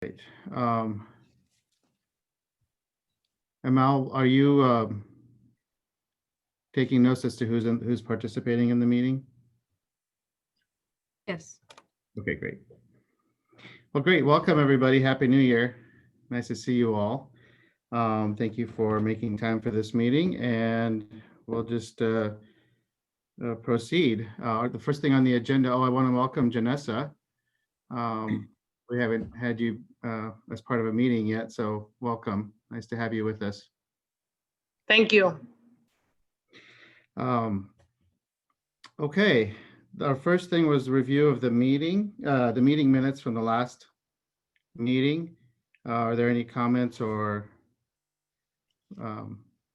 Right. Amal, are you taking notes as to who's participating in the meeting? Yes. Okay, great. Well, great. Welcome, everybody. Happy New Year. Nice to see you all. Thank you for making time for this meeting, and we'll just proceed. The first thing on the agenda, I want to welcome Janessa. We haven't had you as part of a meeting yet, so welcome. Nice to have you with us. Thank you. Okay, our first thing was review of the meeting minutes from the last meeting. Are there any comments or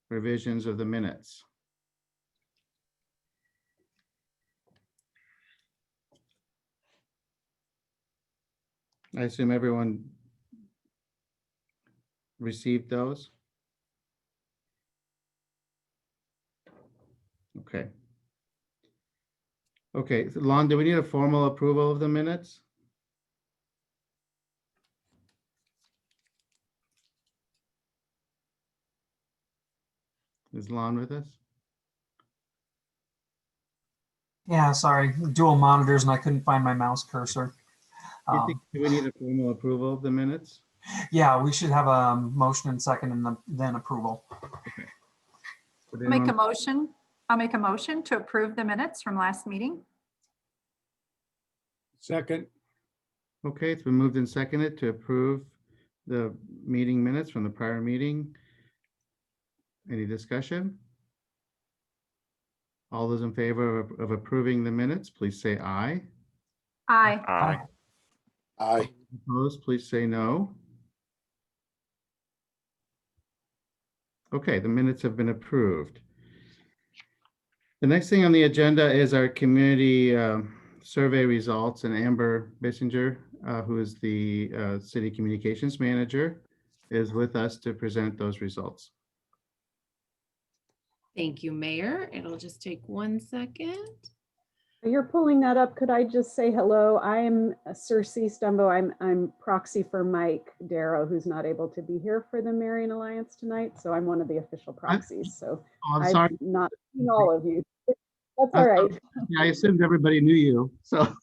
revisions of the minutes? I assume everyone received those? Okay. Okay, so Lon, do we need a formal approval of the minutes? Is Lon with us? Yeah, sorry, dual monitors and I couldn't find my mouse cursor. Do we need a formal approval of the minutes? Yeah, we should have a motion and second and then approval. Okay. I'll make a motion to approve the minutes from last meeting. Second. Okay, it's been moved and seconded to approve the meeting minutes from the prior meeting. Any discussion? All those in favor of approving the minutes, please say aye. Aye. Aye. Aye. Opposed, please say no. Okay, the minutes have been approved. The next thing on the agenda is our community survey results, and Amber Bissinger, who is the city communications manager, is with us to present those results. Thank you, Mayor. It'll just take 1 second. You're pulling that up. Could I just say hello? I am Circe Stumbo. I'm proxy for Mike Darrow, who's not able to be here for the Marion Alliance tonight. So I'm one of the official proxies. So I'm sorry. I've not seen all of you. That's all right. Yeah, I assumed everybody knew you. So,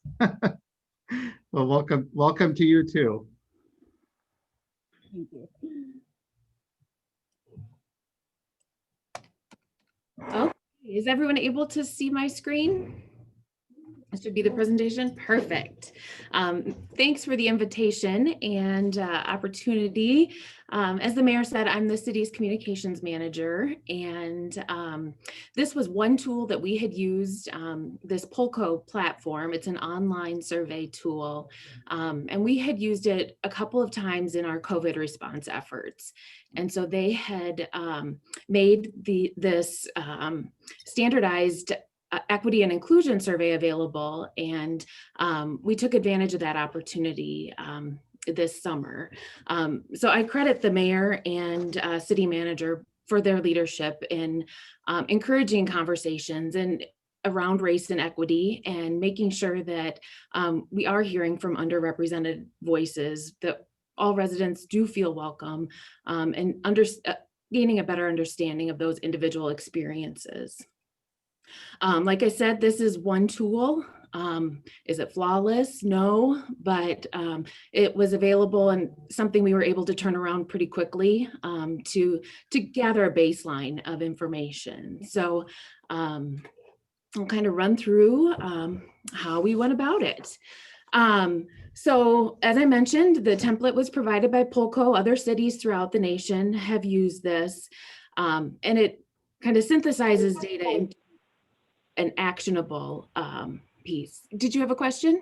well, welcome to you too. Thank you. Okay, is everyone able to see my screen? This should be the presentation. Perfect. Thanks for the invitation and opportunity. As the mayor said, I'm the city's communications manager, and this was one tool that we had used, this Polko platform. It's an online survey tool, and we had used it a couple of times in our COVID response efforts. And so they had made this standardized equity and inclusion survey available, and we took advantage of that opportunity this summer. So I credit the mayor and city manager for their leadership in encouraging conversations and around race and equity, and making sure that we are hearing from underrepresented voices, that all residents do feel welcome, and gaining a better understanding of those individual experiences. Like I said, this is one tool. Is it flawless? No, but it was available and something we were able to turn around pretty quickly to gather a baseline of information. So I'll kind of run through how we went about it. So as I mentioned, the template was provided by Polko. Other cities throughout the nation have used this, and it kind of synthesizes data into an actionable piece. Did you have a question?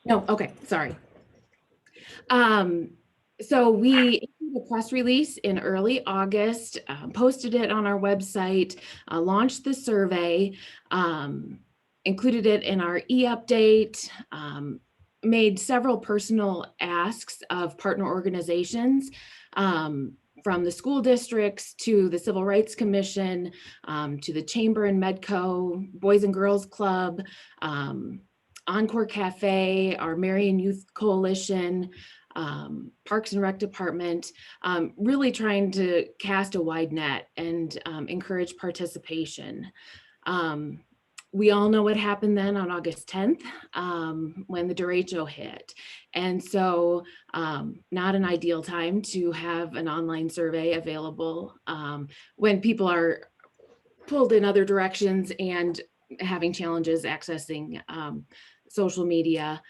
No, okay, sorry. So we issued a press release in early August, posted it on our website, launched the survey, included it in our e-update, made several personal asks of partner organizations, from the school districts to the Civil Rights Commission, to the Chamber and Medco, Boys and Girls Club, Encore Cafe, our Marion Youth Coalition, Parks and Rec Department, really trying to cast a wide net and encourage participation. We all know what happened then on August 10th when the derecho hit. And so not an ideal time to have an online survey available when people are pulled in other directions and having challenges accessing social media.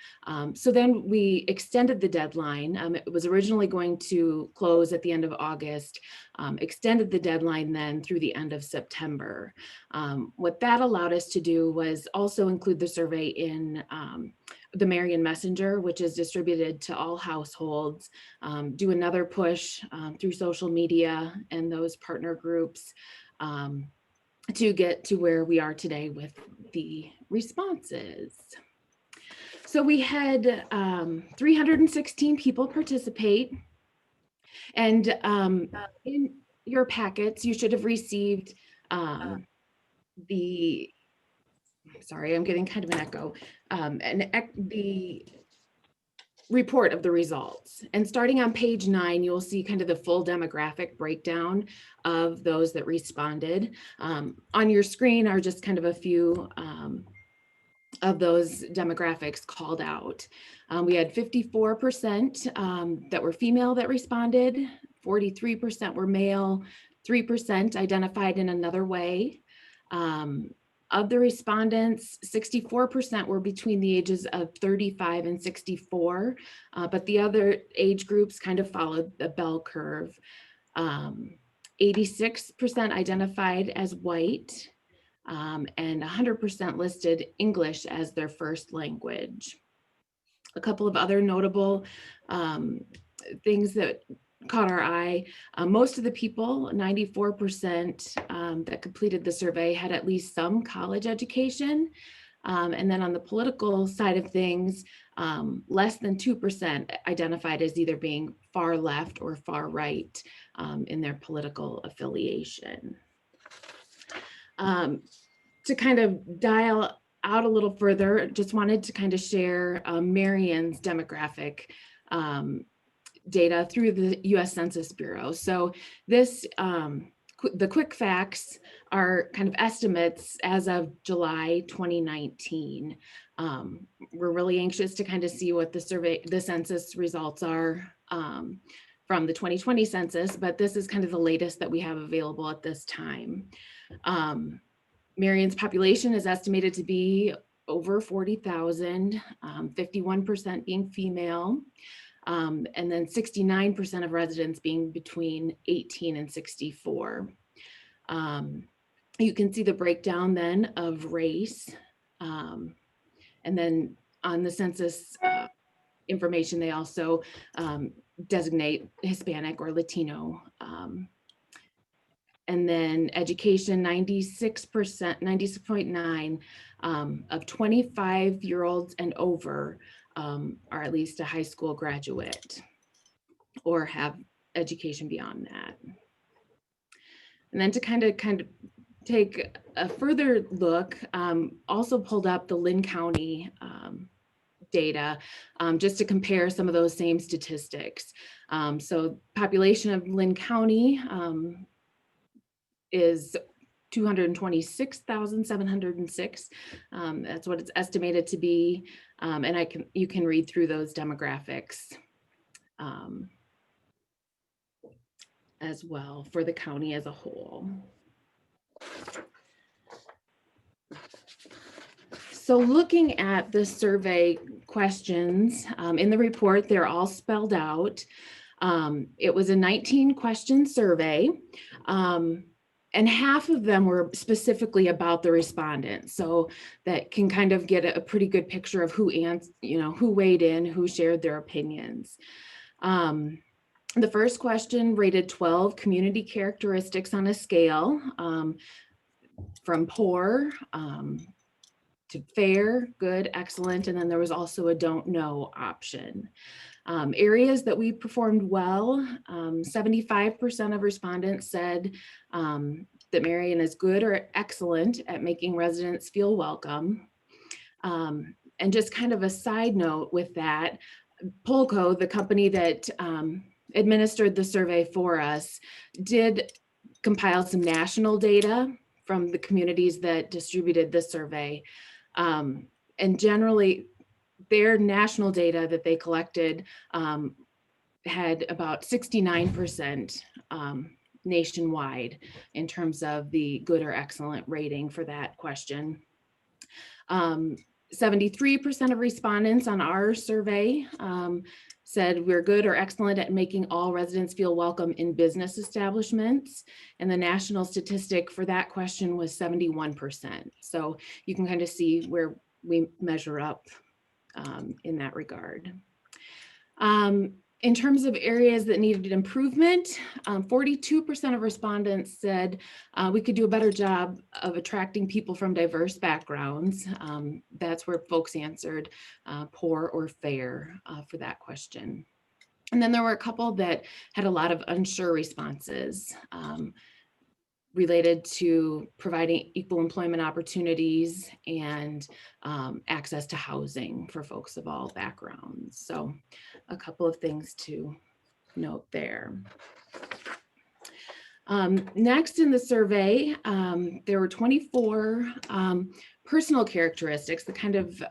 So then we extended the deadline. It was originally going to close at the end of August, extended the deadline then through the end of September. What that allowed us to do was also include the survey in the Marion Messenger, which is distributed to all households, do another push through social media and those partner groups to get to where we are today with the responses. So we had 316 people participate, and in your packets, you should have received the, sorry, I'm getting kind of an echo, the report of the results. And starting on page 9, you'll see kind of the full demographic breakdown of those that responded. On your screen are just kind of a few of those demographics called out. We had 54% that were female that responded, 43% were male, 3% identified in another way. Of the respondents, 64% were between the ages of 35 and 64, but the other age groups kind of followed the bell curve. 86% identified as white, and 100% listed English as their first language. A couple of other notable things that caught our eye. Most of the people, 94% that completed the survey had at least some college education. And then on the political side of things, less than 2% identified as either being far left or far right in their political affiliation. To kind of dial out a little further, just wanted to kind of share Marion's demographic data through the US Census Bureau. So this, the quick facts are kind of estimates as of July 2019. We're really anxious to kind of see what the census results are from the 2020 census, but this is kind of the latest that we have available at this time. Marion's population is estimated to be over 40,000, 51% being female, and then 69% of residents being between 18 and 64. You can see the breakdown then of race. And then on the census information, they also designate Hispanic or Latino. And then education, 96%, 96.9 of 25-year-olds and over are at least a high school graduate or have education beyond that. And then to kind of take a further look, also pulled up the Lynn County data just to compare some of those same statistics. So population of Lynn County is 226,706. That's what it's estimated to be. And you can read through those demographics as well for the county as a whole. So looking at the survey questions in the report, they're all spelled out. It was a 19-question survey. And half of them were specifically about the respondents. So that can kind of get a pretty good picture of who weighed in, who shared their opinions. The first question rated 12 community characteristics on a scale from poor to fair, good, excellent, and then there was also a don't know option. Areas that we performed well, 75% of respondents said that Marion is good or excellent at making residents feel welcome. And just kind of a side note with that, Polco, the company that administered the survey for us, did compile some national data from the communities that distributed the survey. And generally, their national data that they collected had about 69% nationwide in terms of the good or excellent rating for that question. 73% of respondents on our survey said we're good or excellent at making all residents feel welcome in business establishments. And the national statistic for that question was 71%. So you can kind of see where we measure up in that regard. In terms of areas that needed improvement, 42% of respondents said we could do a better job of attracting people from diverse backgrounds. That's where folks answered poor or fair for that question. And then there were a couple that had a lot of unsure responses related to providing equal employment opportunities and access to housing for folks of all backgrounds. So a couple of things to note there. Next in the survey, there were 24 personal characteristics that kind of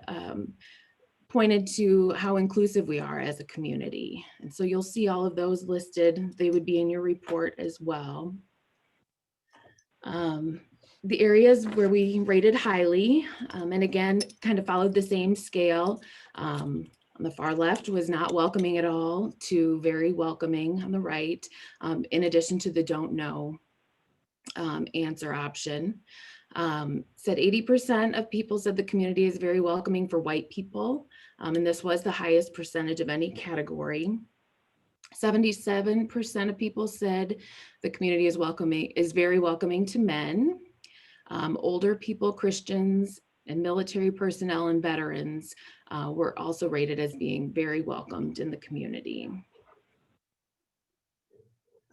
pointed to how inclusive we are as a community. And so you'll see all of those listed. They would be in your report as well. The areas where we rated highly, and again, kind of followed the same scale. On the far left was not welcoming at all to very welcoming on the right, in addition to the don't know answer option. Said 80% of people said the community is very welcoming for white people, and this was the highest percentage of any category. 77% of people said the community is very welcoming to men. Older people, Christians, and military personnel and veterans were also rated as being very welcomed in the community.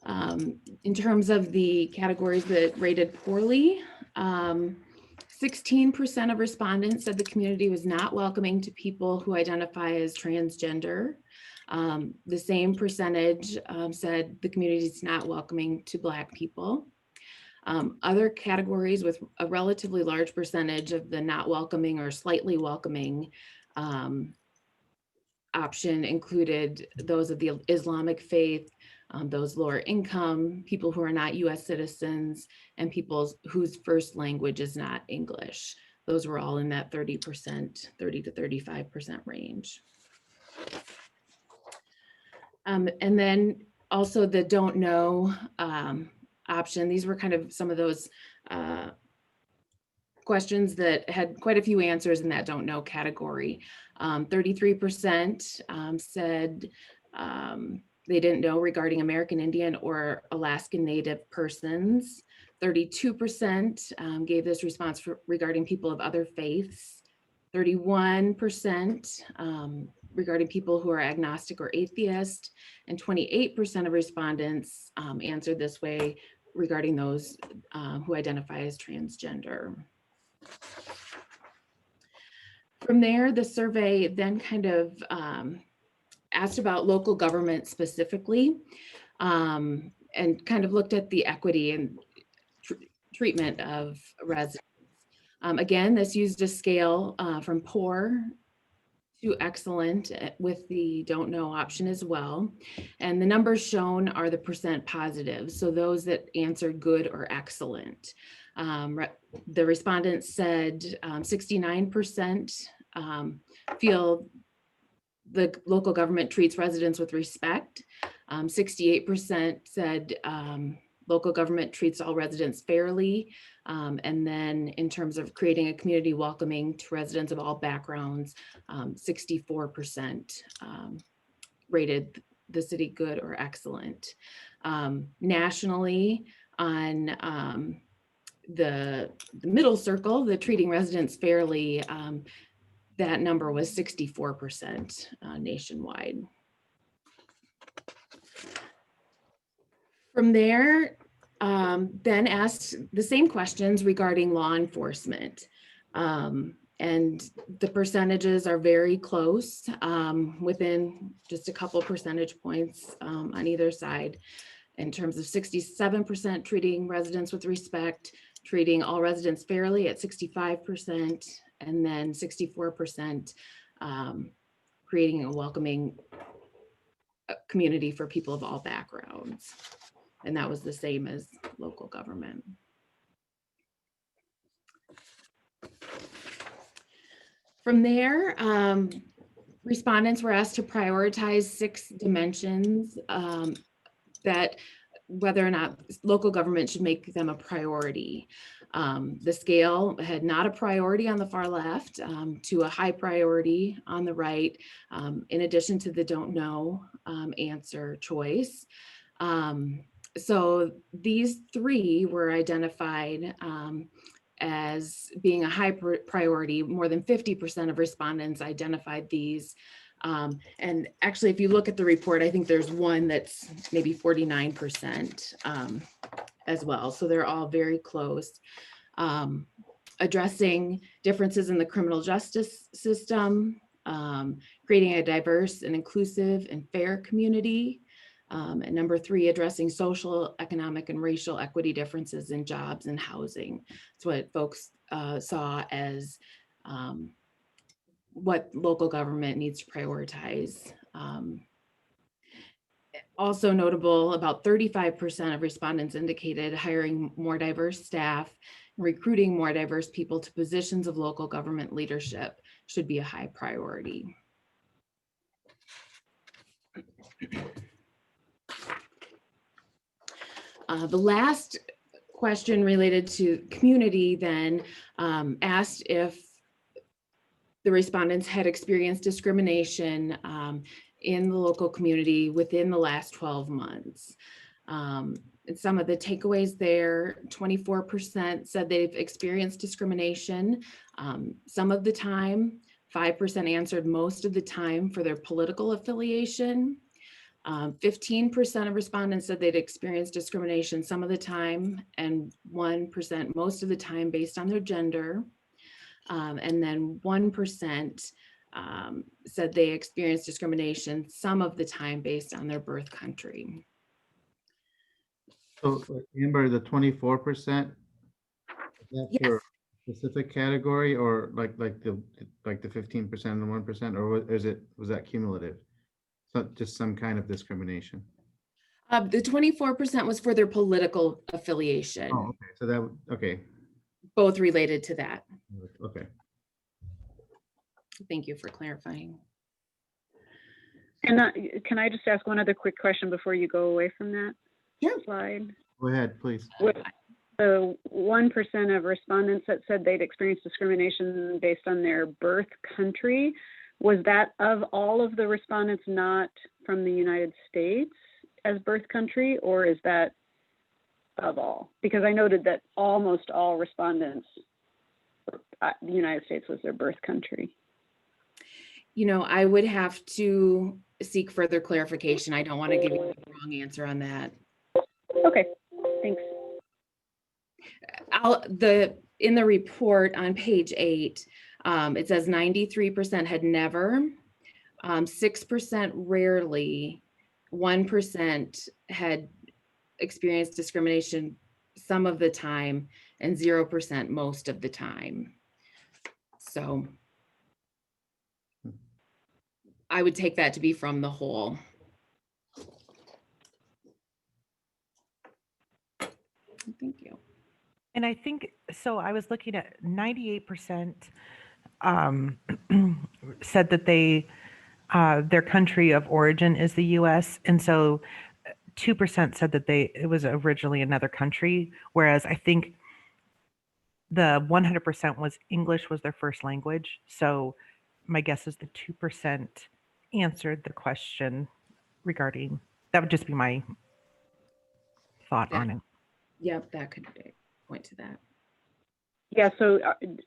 In terms of the categories that rated poorly, 16% of respondents said the community was not welcoming to people who identify as transgender. The same percentage said the community is not welcoming to Black people. Other categories with a relatively large percentage of the not welcoming or slightly welcoming option included those of the Islamic faith, those lower income, people who are not US citizens, and people whose first language is not English. Those were all in that 30% to 35% range. And then also the don't know option. These were kind of some of those questions that had quite a few answers in that don't know category. 33% said they didn't know regarding American Indian or Alaskan Native persons. 32% gave this response regarding people of other faiths. 31% regarding people who are agnostic or atheist, and 28% of respondents answered this way regarding those who identify as transgender. From there, the survey then kind of asked about local government specifically, and kind of looked at the equity and treatment of residents. Again, this used a scale from poor to excellent with the don't know option as well. And the numbers shown are the percent positive. So those that answered good or excellent. The respondents said 69% feel the local government treats residents with respect. 68% said local government treats all residents fairly. And then in terms of creating a community welcoming to residents of all backgrounds, 64% rated the city good or excellent. Nationally, on the middle circle, the treating residents fairly, that number was 64% nationwide. From there, then asked the same questions regarding law enforcement. And And the percentages are very close, within just a couple percentage points on either side, in terms of 67% treating residents with respect, treating all residents fairly at 65%, and then 64% creating a welcoming community for people of all backgrounds. And that was the same as local government. From there, respondents were asked to prioritize 6 dimensions that whether or not local government should make them a priority. The scale had not a priority on the far left to a high priority on the right, in addition to the don't know answer choice. So these 3 were identified as being a high priority. More than 50% of respondents identified these. And actually, if you look at the report, I think there's one that's maybe 49% as well. So they're all very close. Addressing differences in the criminal justice system, creating a diverse and inclusive and fair community. And number 3, addressing social, economic, and racial equity differences in jobs and housing. It's what folks saw as what local government needs to prioritize. Also notable, about 35% of respondents indicated hiring more diverse staff and recruiting more diverse people to positions of local government leadership should be a high priority. The last question related to community then asked if the respondents had experienced discrimination in the local community within the last 12 months. And some of the takeaways there, 24% said they've experienced discrimination some of the time. 5% answered most of the time for their political affiliation. 15% of respondents said they'd experienced discrimination some of the time, and 1% most of the time based on their gender. And then 1% said they experienced discrimination some of the time based on their birth country. So Amber, the 24%, that's Yes. for a specific category, or like the 15% and 1%, or was that cumulative? So just some kind of discrimination. The 24% was for their political affiliation, Oh, okay. So okay. both related to that. Okay. Thank you for clarifying. And can I just ask one other quick question before you go away from that Sure. slide? Go ahead, please. The 1% of respondents that said they'd experienced discrimination based on their birth country, was that of all of the respondents not from the United States as birth country, or is that of all? Because I noted that almost all respondents, the United States was their birth country. You know, I would have to seek further clarification. I don't want to give you the wrong answer on that. Okay, thanks. In the report on page 8, it says 93% had never, 6% rarely, 1% had experienced discrimination some of the time, and 0% most of the time. So I would take that to be from the whole. Thank you. And I think, so I was looking at 98% said that their country of origin is the US. And so 2% said that it was originally another country. Whereas I think the 100% was English was their first language. So my guess is the 2% answered the question regarding, that would just be my thought on it. Yep, that could point to that. Yeah, so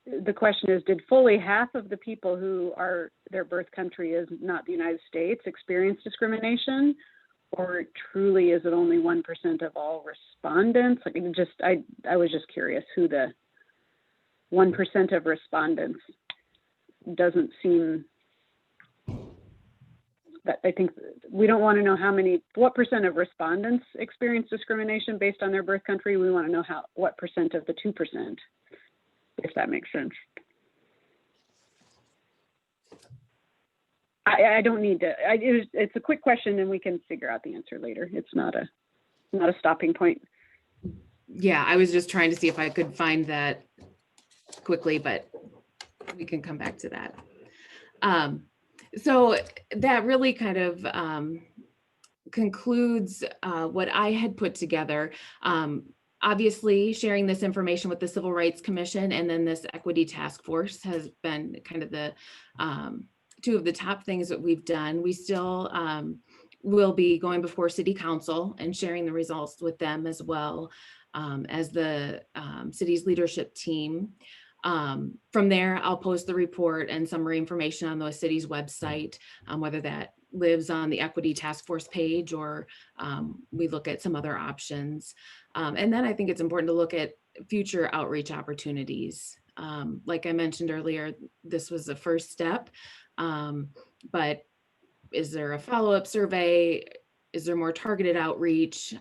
the question is, did fully half of the people who are their birth country is not the United States experience discrimination? Or truly is it only 1% of all respondents? Like I was just curious who the 1% of respondents doesn't seem, that I think we don't want to know what percent of respondents experience discrimination based on their birth country. We want to know what percent of the 2%, if that makes sense. I don't need to, it's a quick question and we can figure out the answer later. It's not a stopping point. Yeah, I was just trying to see if I could find that quickly, but we can come back to that. So that really kind of concludes what I had put together. Obviously, sharing this information with the Civil Rights Commission and then this Equity Task Force has been kind of the two of the top things that we've done. We still will be going before City Council and sharing the results with them as well as the city's leadership team. From there, I'll post the report and summary information on the city's website, whether that lives on the Equity Task Force page or we look at some other options. And then I think it's important to look at future outreach opportunities. Like I mentioned earlier, this was the first step, but is there a follow-up survey? Is there more targeted outreach?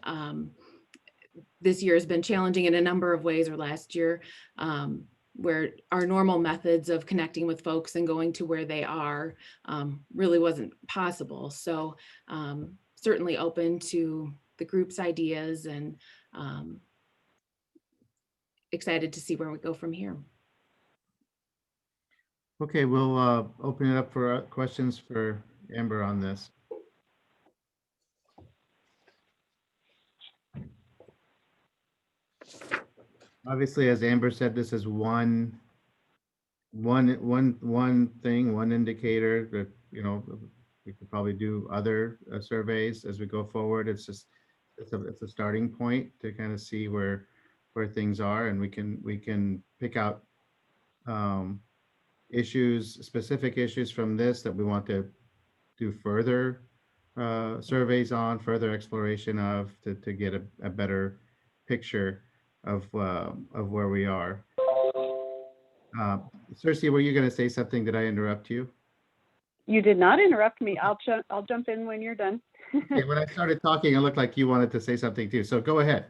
This year has been challenging in a number of ways, or last year, where our normal methods of connecting with folks and going to where they are really wasn't possible. So certainly open to the group's ideas and excited to see where we go from here. Okay, we'll open it up for questions for Amber on this. Obviously, as Amber said, this is one thing, one indicator that, you know, we could probably do other surveys as we go forward. It's just, it's a starting point to kind of see where things are, and we can pick out specific issues from this that we want to do further surveys on, further exploration of, to get a better picture of where we are. Cersei, were you going to say something? Did I interrupt you? You did not interrupt me. I'll jump in when you're done. Okay, when I started talking, it looked like you wanted to say something too. So go ahead.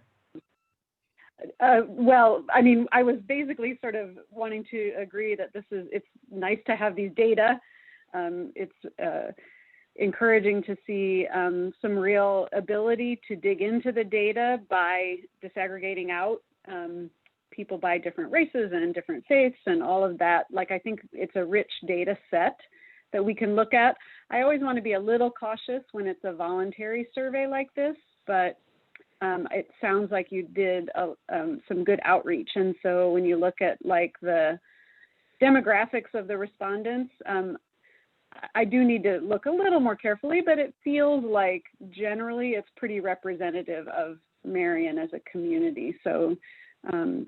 Well, I mean, I was basically sort of wanting to agree that it's nice to have these data. It's encouraging to see some real ability to dig into the data by disaggregating out people by different races and different faiths and all of that. Like, I think it's a rich data set that we can look at. I always want to be a little cautious when it's a voluntary survey like this, but it sounds like you did some good outreach. And so when you look at like the demographics of the respondents, I do need to look a little more carefully, but it feels like generally it's pretty representative of Marion as a community. So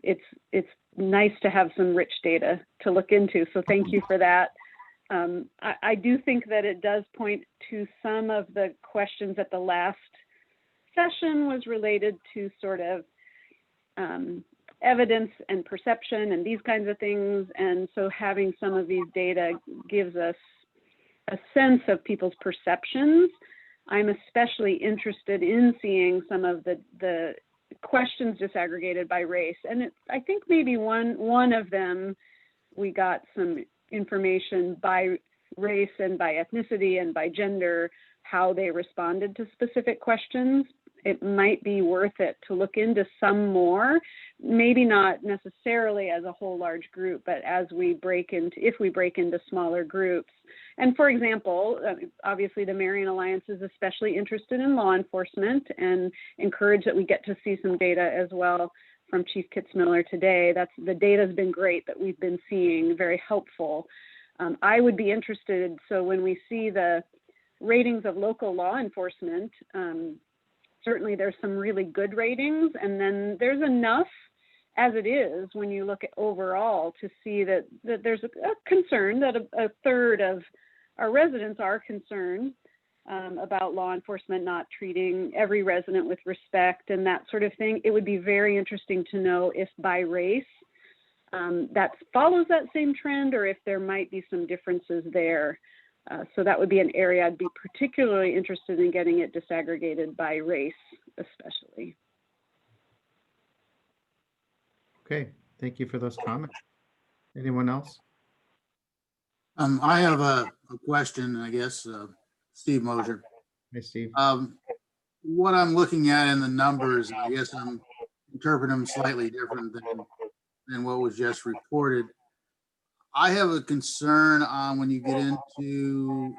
it's nice to have some rich data to look into. So thank you for that. I do think that it does point to some of the questions at the last session was related to sort of evidence and perception and these kinds of things. And so having some of these data gives us a sense of people's perceptions. I'm especially interested in seeing some of the questions disaggregated by race. And I think maybe one of them, we got some information by race and by ethnicity and by gender, how they responded to specific questions. It might be worth it to look into some more, maybe not necessarily as a whole large group, but as we if we break into smaller groups. And for example, obviously the Marion Alliance is especially interested in law enforcement and encourage that we get to see some data as well from Chief Kitzmiller today. The data's been great that we've been seeing, very helpful. I would be interested, so when we see the ratings of local law enforcement, certainly there's some really good ratings, and then there's enough as it is when you look at overall to see that there's a concern that a third of our residents are concerned about law enforcement not treating every resident with respect and that sort of thing. It would be very interesting to know if by race that follows that same trend, or if there might be some differences there. So that would be an area I'd be particularly interested in getting it disaggregated by race, especially. Okay, thank you for those comments. Anyone else? I have a question, I guess, Steve Mosier. Hi, Steve. What I'm looking at in the numbers, I guess I'm interpreting them slightly different than what was just reported. I have a concern on when you get into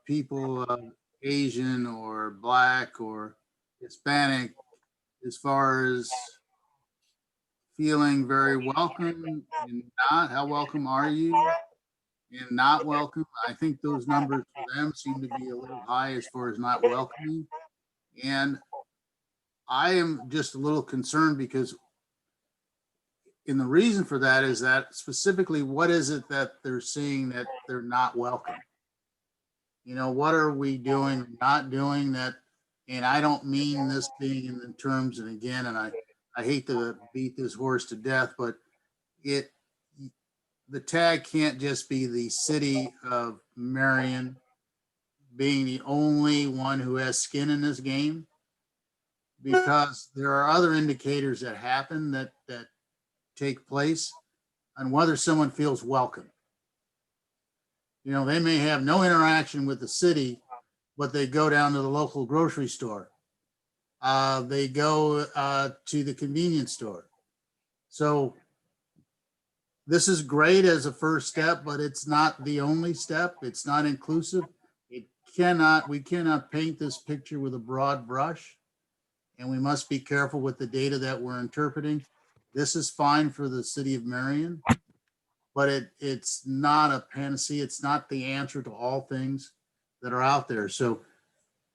people of Asian or Black or Hispanic, as far as feeling very welcome and not. How welcome are you? And not welcome. I think those numbers for them seem to be a little high as far as not welcoming. And I am just a little concerned because, and the reason for that is that specifically, what is it that they're seeing that they're not welcome? You know, what are we doing or not doing that? And I don't mean this being in terms, and again, and I hate to beat this horse to death, but the tag can't just be the city of Marion being the only one who has skin in this game, because there are other indicators that happen that take place on whether someone feels welcome. You know, they may have no interaction with the city, but they go down to the local grocery store. They go to the convenience store. So this is great as a first step, but it's not the only step. It's not inclusive. We cannot paint this picture with a broad brush, and we must be careful with the data that we're interpreting. This is fine for the city of Marion, but it's not a panacea. It's not the answer to all things that are out there. So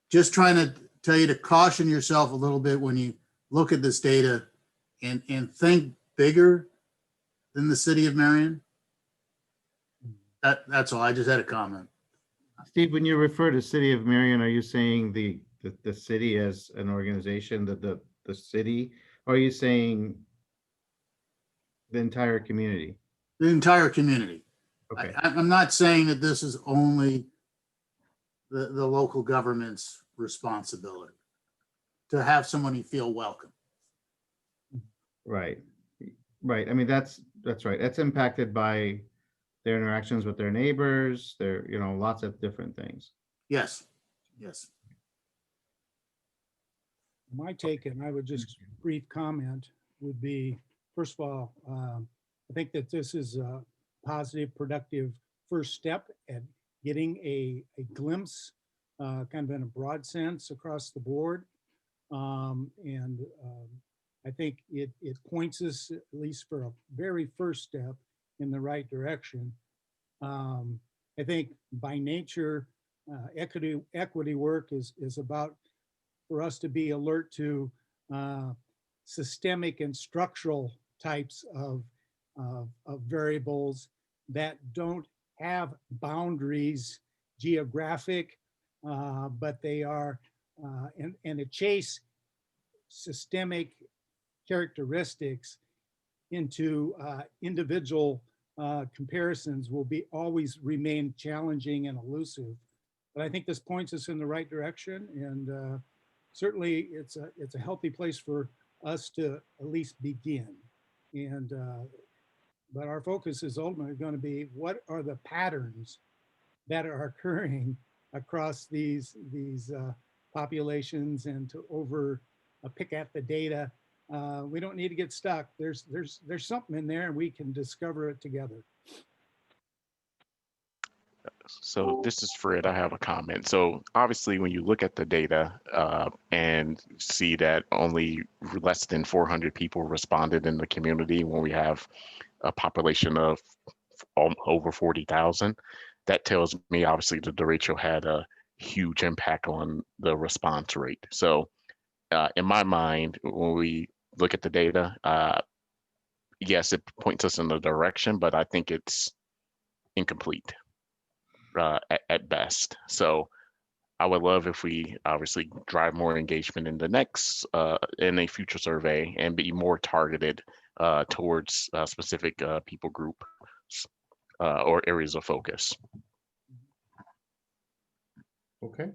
just trying to tell you to caution yourself a little bit when you look at this data and think bigger than the city of Marion. That's all. I just had a comment. Steve, when you refer to City of Marion, are you saying the city as an organization, the city, or are you saying the entire community? The entire community. Okay. I'm not saying that this is only the local government's responsibility to have somebody feel welcome. Right. Right. I mean, that's right. That's impacted by their interactions with their neighbors, their, lots of different things. Yes. Yes. My take, and I would just brief comment, would be, first of all, I think that this is a positive, productive first step at getting a glimpse, kind of in a broad sense across the board. I think it points us, at least for a very first step, in the right direction. I think by nature, equity work is about for us to be alert to systemic and structural types of variables that don't have boundaries, geographic, but they are, and to chase systemic characteristics into individual comparisons will always remain challenging and elusive. But I think this points us in the right direction, and certainly it's a healthy place for us to at least begin. And but our focus is ultimately going to be, what are the patterns that are occurring across these populations, and to pick at the data. We don't need to get stuck. There's something in there, and we can discover it together. So this is Fred. I have a comment. So obviously, when you look at the data and see that only less than 400 people responded in the community when we have a population of over 40,000, that tells me obviously the derecho had a huge impact on the response rate. So in my mind, when we look at the data, yes, it points us in the direction, but I think it's incomplete at best. So I would love if we obviously drive more engagement in the next, in a future survey, and be more targeted towards specific people group or areas of focus. Okay.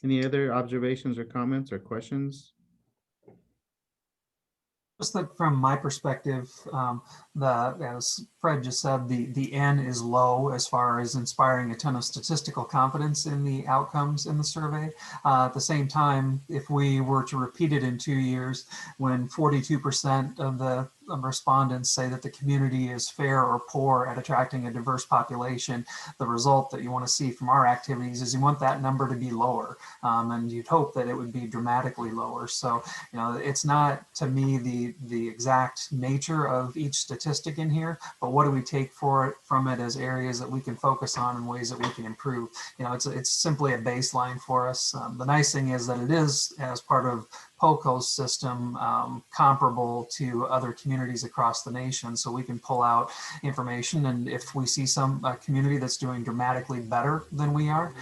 Any other observations or comments or questions? Just that from my perspective, as Fred just said, the N is low as far as inspiring a ton of statistical confidence in the outcomes in the survey. At the same time, if we were to repeat it in 2 years, when 42% of the respondents say that the community is fair or poor at attracting a diverse population, the result that you want to see from our activities is you want that number to be lower, and you'd hope that it would be dramatically lower. So, you know, it's not to me the exact nature of each statistic in here, but what do we take from it as areas that we can focus on and ways that we can improve? You know, it's simply a baseline for us. The nice thing is that it is, as part of POCO's system, comparable to other communities across the nation. So we can pull out information, and if we see some community that's doing dramatically better than we are,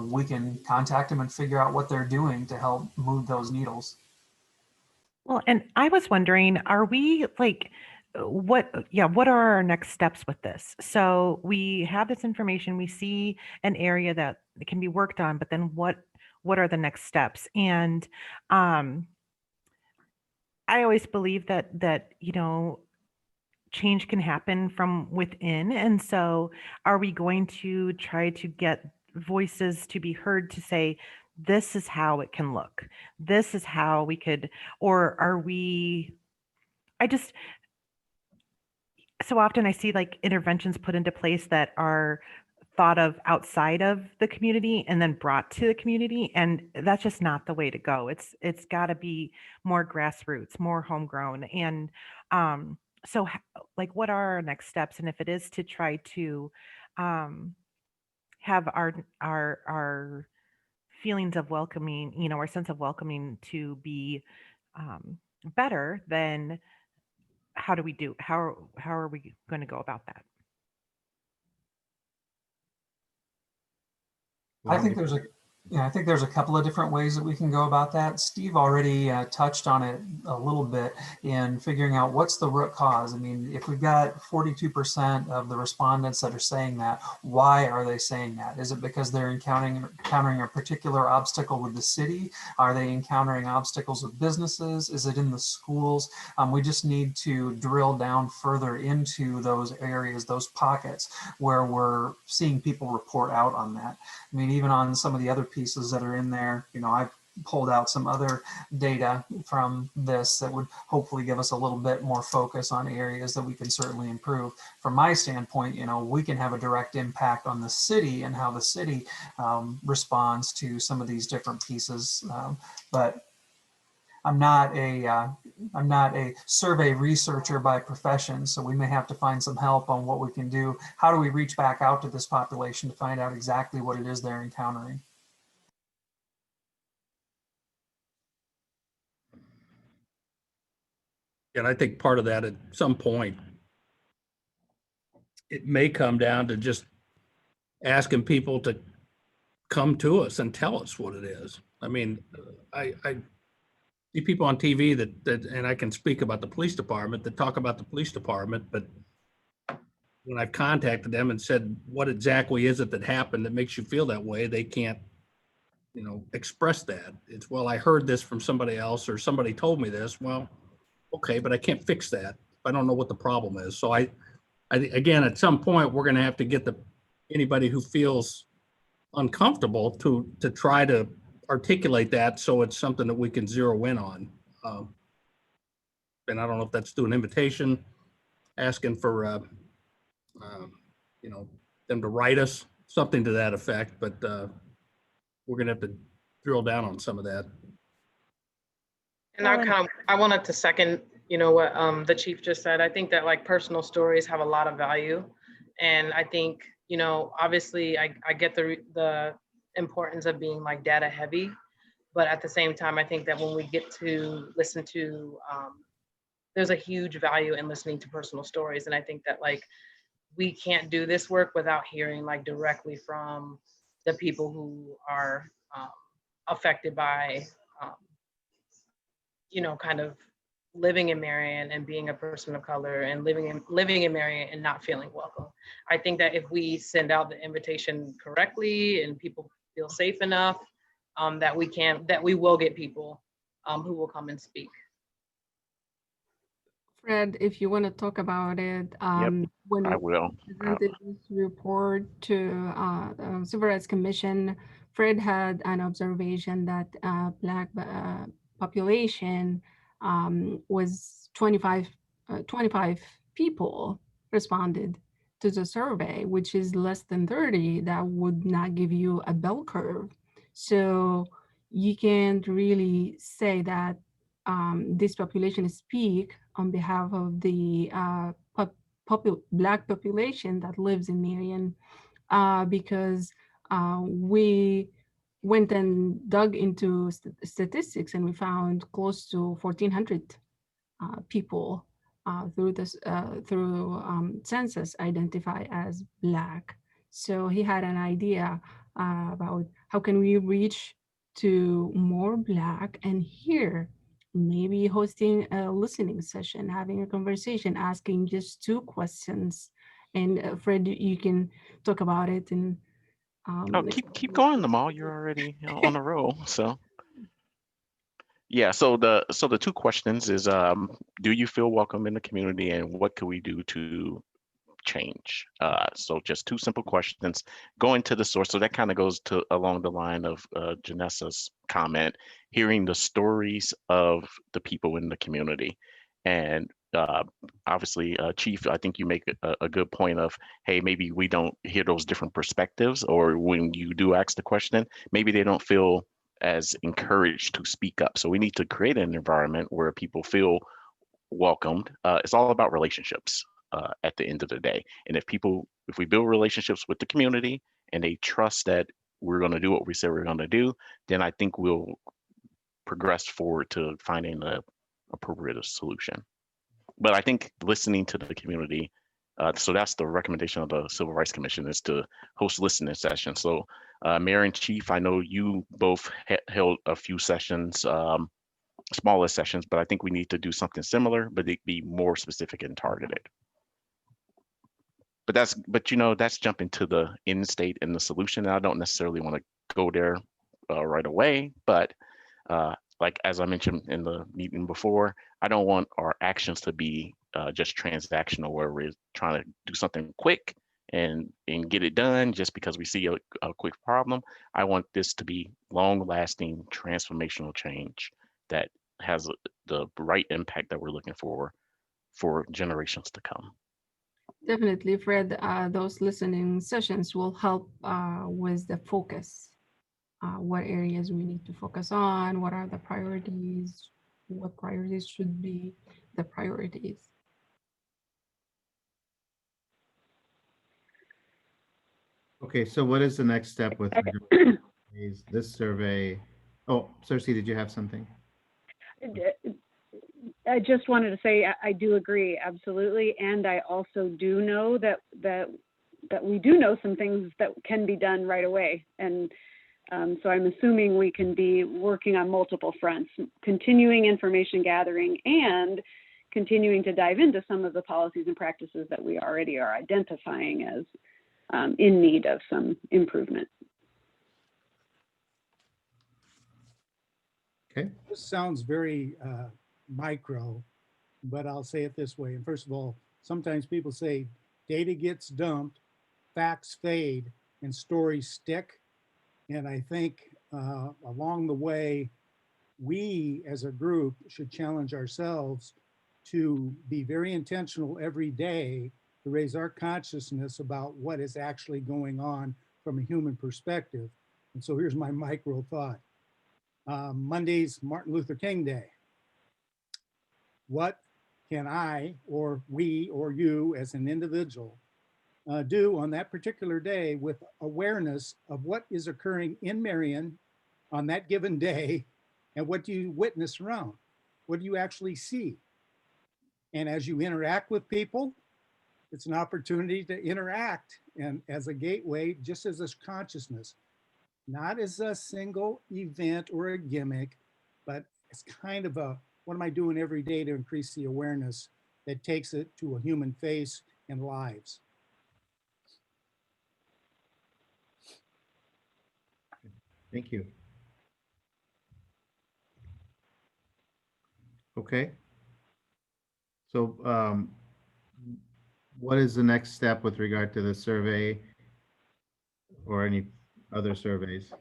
we can contact them and figure out what they're doing to help move those needles. Well, and I was wondering, are we like, what are our next steps with this? So we have this information, we see an area that can be worked on, but then what are the next steps? And I always believe that you know, change can happen from within. And so are we going to try to get voices to be heard to say, this is how it can look, this is how we could, or are we, so often I see like interventions put into place that are thought of outside of the community and then brought to the community, and that's just not the way to go. It's got to be more grassroots, more homegrown. And so like, what are our next steps? And if it is to try to have our feelings of welcoming, you know, our sense of welcoming to be better, then how are we going to go about that? I think there's a couple of different ways that we can go about that. Steve already touched on it a little bit in figuring out what's the root cause. I mean, if we've got 42% of the respondents that are saying that, why are they saying that? Is it because they're encountering a particular obstacle with the city? Are they encountering obstacles with businesses? Is it in the schools? We just need to drill down further into those areas, those pockets where we're seeing people report out on that. I mean, even on some of the other pieces that are in there, you know, I've pulled out some other data from this that would hopefully give us a little bit more focus on areas that we can certainly improve. From my standpoint, you know, we can have a direct impact on the city and how the city responds to some of these different pieces. But I'm not a survey researcher by profession, so we may have to find some help on what we can do. How do we reach back out to this population to find out exactly what it is they're encountering? And I think part of that at some point, it may come down to just asking people to come to us and tell us what it is. I mean, I see people on TV that, and I can speak about the police department, that talk about the police department, but when I've contacted them and said, what exactly is it that happened that makes you feel that way? They can't, you know, express that. It's, well, I heard this from somebody else, or somebody told me this. Well, okay, but I can't fix that. I don't know what the problem is. So I again, at some point, we're going to have to get anybody who feels uncomfortable to try to articulate that, so it's something that we can zero in on. And I don't know if that's through an invitation, asking for you know, them to write us something to that effect, but we're going to have to drill down on some of that. And I wanted to second, you know, what the chief just said. I think that like personal stories have a lot of value. And I think, you know, obviously I get the importance of being like data heavy, but at the same time, I think that when we get to listen to, there's a huge value in listening to personal stories. And I think that like, we can't do this work without hearing like directly from the people who are affected by, you know, kind of living in Marion and being a person of color and living in Marion and not feeling welcome. I think that if we send out the invitation correctly and people feel safe enough, that we will get people who will come and speak. Fred, if you want to talk about it, when I we will. presented this report to Civil Rights Commission, Fred had an observation that Black population was 25 people responded to the survey, which is less than 30. That would not give you a bell curve. So you can't really say that this population speak on behalf of the Black population that lives in Marion, because we went and dug into statistics and we found close to 1,400 people through census identify as Black. So he had an idea about how can we reach to more Black, and here maybe hosting a listening session, having a conversation, asking just 2 questions. And Fred, you can talk about it. And Oh, keep going, Lamal. You're already on a roll. So yeah, so the 2 questions is do you feel welcome in the community, and what can we do to change? So just 2 simple questions going to the source. So that kind of goes to along the line of Janessa's comment, hearing the stories of the people in the community. And obviously, Chief, I think you make a good point of, hey, maybe we don't hear those different perspectives, or when you do ask the question, maybe they don't feel as encouraged to speak up. So we need to create an environment where people feel welcomed. It's all about relationships at the end of the day. And if we build relationships with the community and they trust that we're going to do what we said we're going to do, then I think we'll progress forward to finding the appropriate solution. But I think listening to the community, so that's the recommendation of the Civil Rights Commission, is to host listening sessions. So Marion, Chief, I know you both held a few sessions, smaller sessions, but I think we need to do something similar, but it be more specific and targeted. But that's jumping to the end state and the solution. And I don't necessarily want to go there right away, but like as I mentioned in the meeting before, I don't want our actions to be just transactional, where we're trying to do something quick and get it done just because we see a quick problem. I want this to be long-lasting, transformational change that has the right impact that we're looking for generations to come. Definitely, Fred, those listening sessions will help with the focus. What areas we need to focus on, what are the priorities, what priorities should be the priorities. Okay, so what is the next step with this survey? Oh, Cersei, did you have something? I just wanted to say I do agree, absolutely. And I also do know that we do know some things that can be done right away. And so I'm assuming we can be working on multiple fronts, continuing information gathering and continuing to dive into some of the policies and practices that we already are identifying as in need of some improvement. Okay. This sounds very micro, but I'll say it this way. And first of all, sometimes people say data gets dumped, facts fade, and stories stick. And I think along the way, we as a group should challenge ourselves to be very intentional every day to raise our consciousness about what is actually going on from a human perspective. And so here's my micro thought. Monday's Martin Luther King Day. What can I, or we, or you as an individual do on that particular day with awareness of what is occurring in Marion on that given day, and what do you witness around? What do you actually see? And as you interact with people, it's an opportunity to interact and as a gateway, just as a consciousness, not as a single event or a gimmick, but it's kind of a what am I doing every day to increase the awareness that takes it to a human face and lives? Thank you. Okay. So what is the next step with regard to the survey or any other surveys?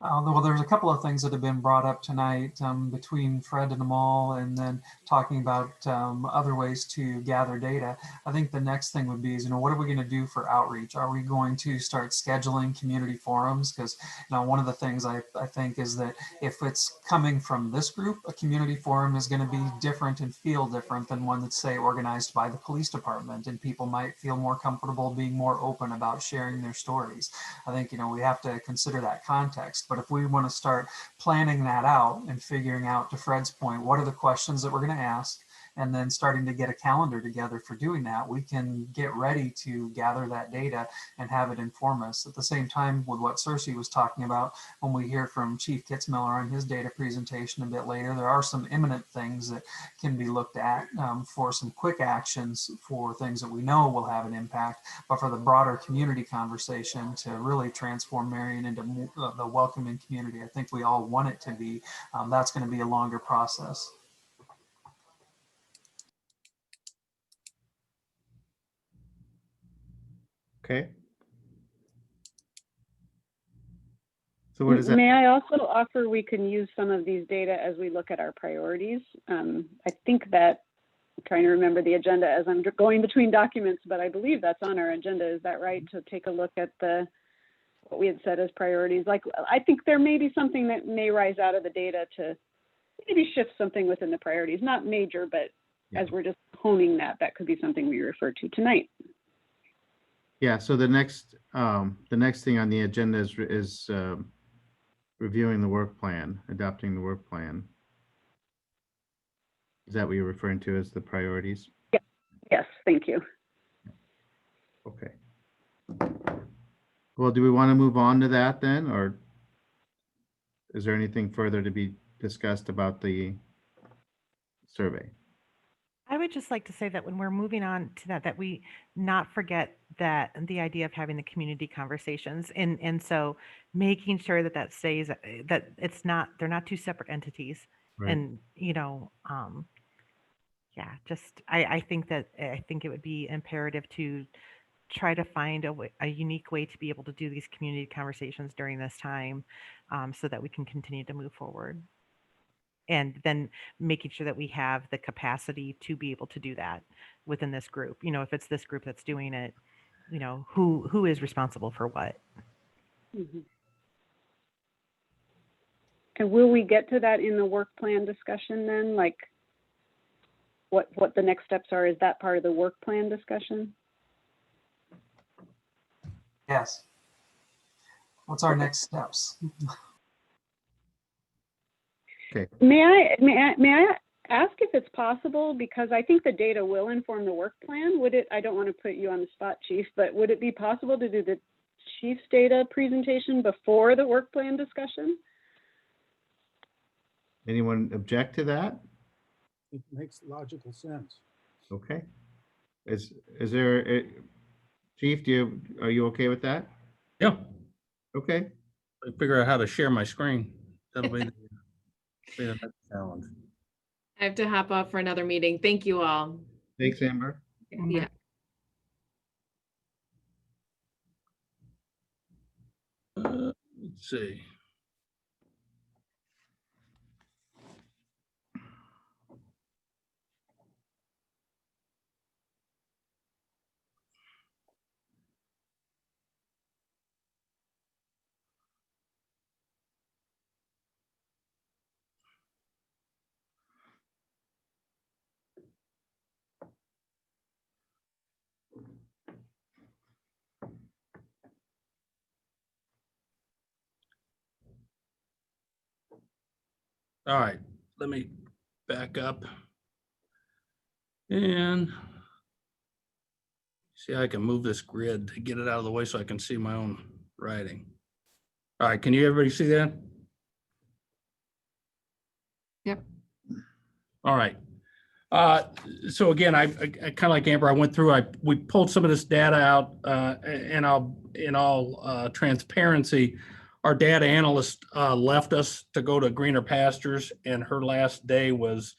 Well, there's a couple of things that have been brought up tonight between Fred and Amal, and then talking about other ways to gather data. I think the next thing would be is, what are we going to do for outreach? Are we going to start scheduling community forums? Because one of the things I think is that if it's coming from this group, a community forum is going to be different and feel different than one that's, say, organized by the police department, and people might feel more comfortable being more open about sharing their stories. I think we have to consider that context. But if we want to start planning that out and figuring out, to Fred's point, what are the questions that we're going to ask, and then starting to get a calendar together for doing that, we can get ready to gather that data and have it inform us. At the same time, with what Cersei was talking about, when we hear from Chief Kitzmiller on his data presentation a bit later, there are some imminent things that can be looked at for some quick actions for things that we know will have an impact, but for the broader community conversation to really transform Marion into the welcoming community I think we all want it to be, that's going to be a longer process. Okay. So what is that? May I also offer we can use some of these data as we look at our priorities? I think that, I'm trying to remember the agenda as I'm going between documents, but I believe that's on our agenda. Is that right? To take a look at what we had said as priorities. Like, I think there may be something that may rise out of the data to maybe shift something within the priorities, not major, but Yeah. as we're just honing that could be something we refer to tonight. Yeah, so the next thing on the agenda is reviewing the work plan, adopting the work plan. Is that what you're referring to as the priorities? Yeah. Yes, thank you. Okay. Well, do we want to move on to that then, or is there anything further to be discussed about the survey? I would just like to say that when we're moving on to that we not forget that the idea of having the community conversations, and so making sure that stays, that they're not two separate entities. Right. And yeah, just I think it would be imperative to try to find a unique way to be able to do these community conversations during this time, so that we can continue to move forward. And then making sure that we have the capacity to be able to do that within this group. If it's this group that's doing it, who is responsible for what? Mm-hmm. And will we get to that in the work plan discussion then? Like what the next steps are? Is that part of the work plan discussion? Yes. What's our next steps? Okay. May I ask if it's possible, because I think the data will inform the work plan. I don't want to put you on the spot, Chief, but would it be possible to do the Chief's data presentation before the work plan discussion? Anyone object to that? It makes logical sense. Okay. Is there, Chief, are you okay with that? Yeah, Okay. I figure out how to share my screen. That'll be the next challenge. I have to hop off for another meeting. Thank you all. Thanks, Amber. Yeah. Let's see. All right, let me back up and see how I can move this grid to get it out of the way so I can see my own writing. All right, can everybody see that? Yep. All right. So again, I kind of like Amber, I went through, we pulled some of this data out, and in all transparency, our data analyst left us to go to greener pastures, and her last day was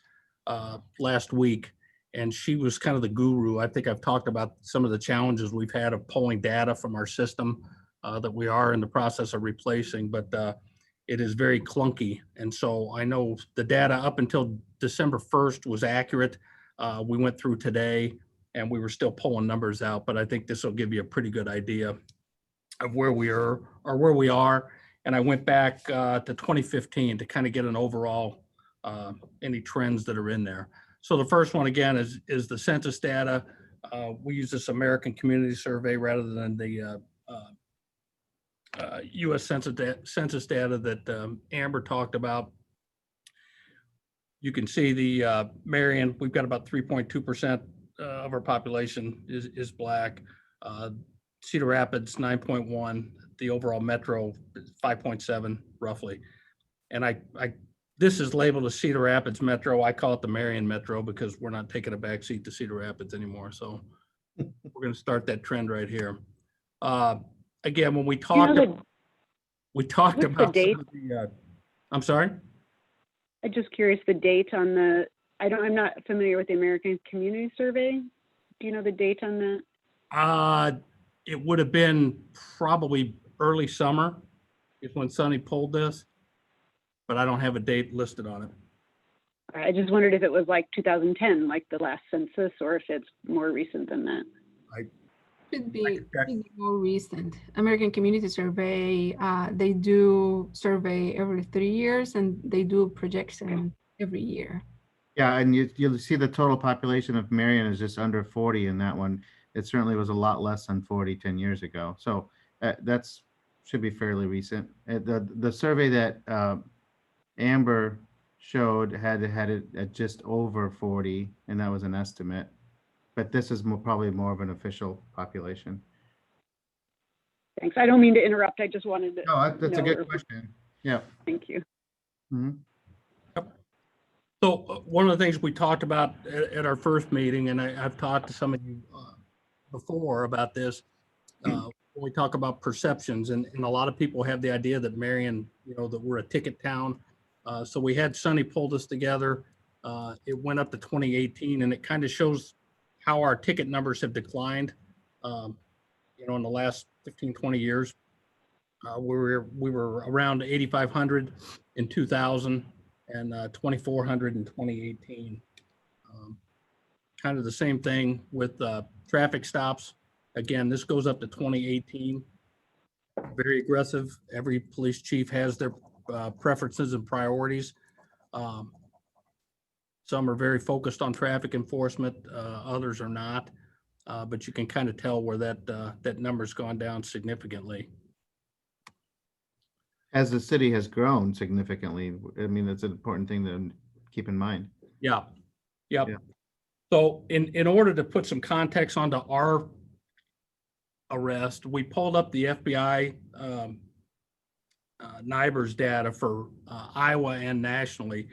last week. And she was kind of the guru. I think I've talked about some of the challenges we've had of pulling data from our system that we are in the process of replacing, but it is very clunky. And so I know the data up until December 1st was accurate. We went through today and we were still pulling numbers out, but I think this will give you a pretty good idea of where we are or where we are. And I went back to 2015 to kind of get an overall, any trends that are in there. So the first one again is the census data. We use this American Community Survey rather than the U.S. census data that Amber talked about. You can see the Marion, we've got about 3.2% of our population is Black. Cedar Rapids, 9.1. The overall metro, 5.7 roughly. And this is labeled as Cedar Rapids Metro. I call it the Marion Metro because we're not taking a backseat to Cedar Rapids anymore. So we're going to start that trend right here. Again, when we talked, about date? some of the, I'm sorry? I'm just curious the date on the, I'm not familiar with the American Community Survey. Do you know the date on that? It would have been probably early summer is when Sunny pulled this, but I don't have a date listed on it. I just wondered if it was like 2010, like the last census, or if it's more recent than that. Should be more recent. American Community Survey, they do survey every 3 years and they do projection every year. Yeah, and you'll see the total population of Marion is just under 40 in that one. It certainly was a lot less than 40 10 years ago. So that's should be fairly recent. The survey that Amber showed had it at just over 40, and that was an estimate. But this is probably more of an official population. Thanks. I don't mean to interrupt. I just wanted to. No, that's a good question. Yeah. Thank you. Mm-hmm. So one of the things we talked about at our first meeting, and I've talked to some of you before about this, when we talk about perceptions, and a lot of people have the idea that Marion, that we're a ticket town. So we had Sunny pull this together. It went up to 2018, and it kind of shows how our ticket numbers have declined, in the last 15, 20 years. We were around 8,500 in 2000 and 2,400 in 2018. Kind of the same thing with traffic stops. Again, this goes up to 2018. Very aggressive. Every police chief has their preferences and priorities. Some are very focused on traffic enforcement, others are not, but you can kind of tell where that number's gone down significantly. As the city has grown significantly, I mean, that's an important thing to keep in mind. Yeah. So in order to put some context onto our arrest, we pulled up the FBI NIBRS data for Iowa and nationally,